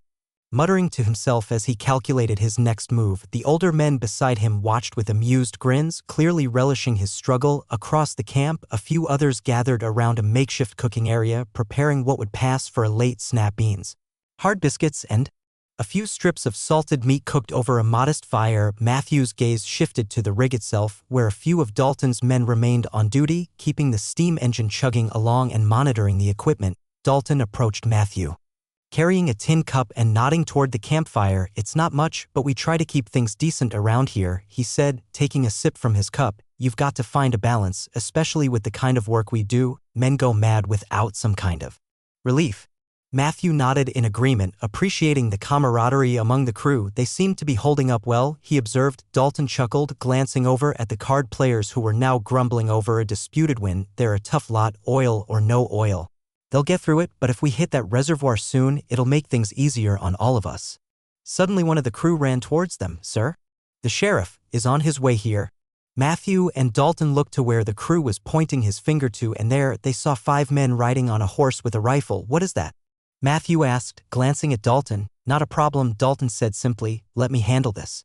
muttering to himself as he calculated his next move. The older men beside him watched with amused grins, clearly relishing his struggle. Across the camp, a few others gathered around a makeshift cooking area, preparing what would pass for a late snap beans, hard biscuits, and a few strips of salted meat cooked over a modest fire. Matthew's gaze shifted to the rig itself, where a few of Dalton's men remained on duty, keeping the steam engine chugging along and monitoring the equipment. Dalton approached Matthew, carrying a tin cup and nodding toward the campfire. It's not much, but we try to keep things decent around here, he said, taking a sip from his cup. You've got to find a balance, especially with the kind of work we do. Men go mad without some kind of relief. Matthew nodded in agreement, appreciating the camaraderie among the crew. They seemed to be holding up well, he observed. Dalton chuckled, glancing over at the card players who were now grumbling over a disputed win. They're a tough lot, oil or no oil. They'll get through it, but if we hit that reservoir soon, it'll make things easier on all of us. Suddenly one of the crew ran towards them. Sir? The sheriff is on his way here. Matthew and Dalton looked to where the crew was pointing his finger to, and there they saw 5 men riding on a horse with a rifle. What is that? Matthew asked, glancing at Dalton. Not a problem, Dalton said simply. Let me handle this.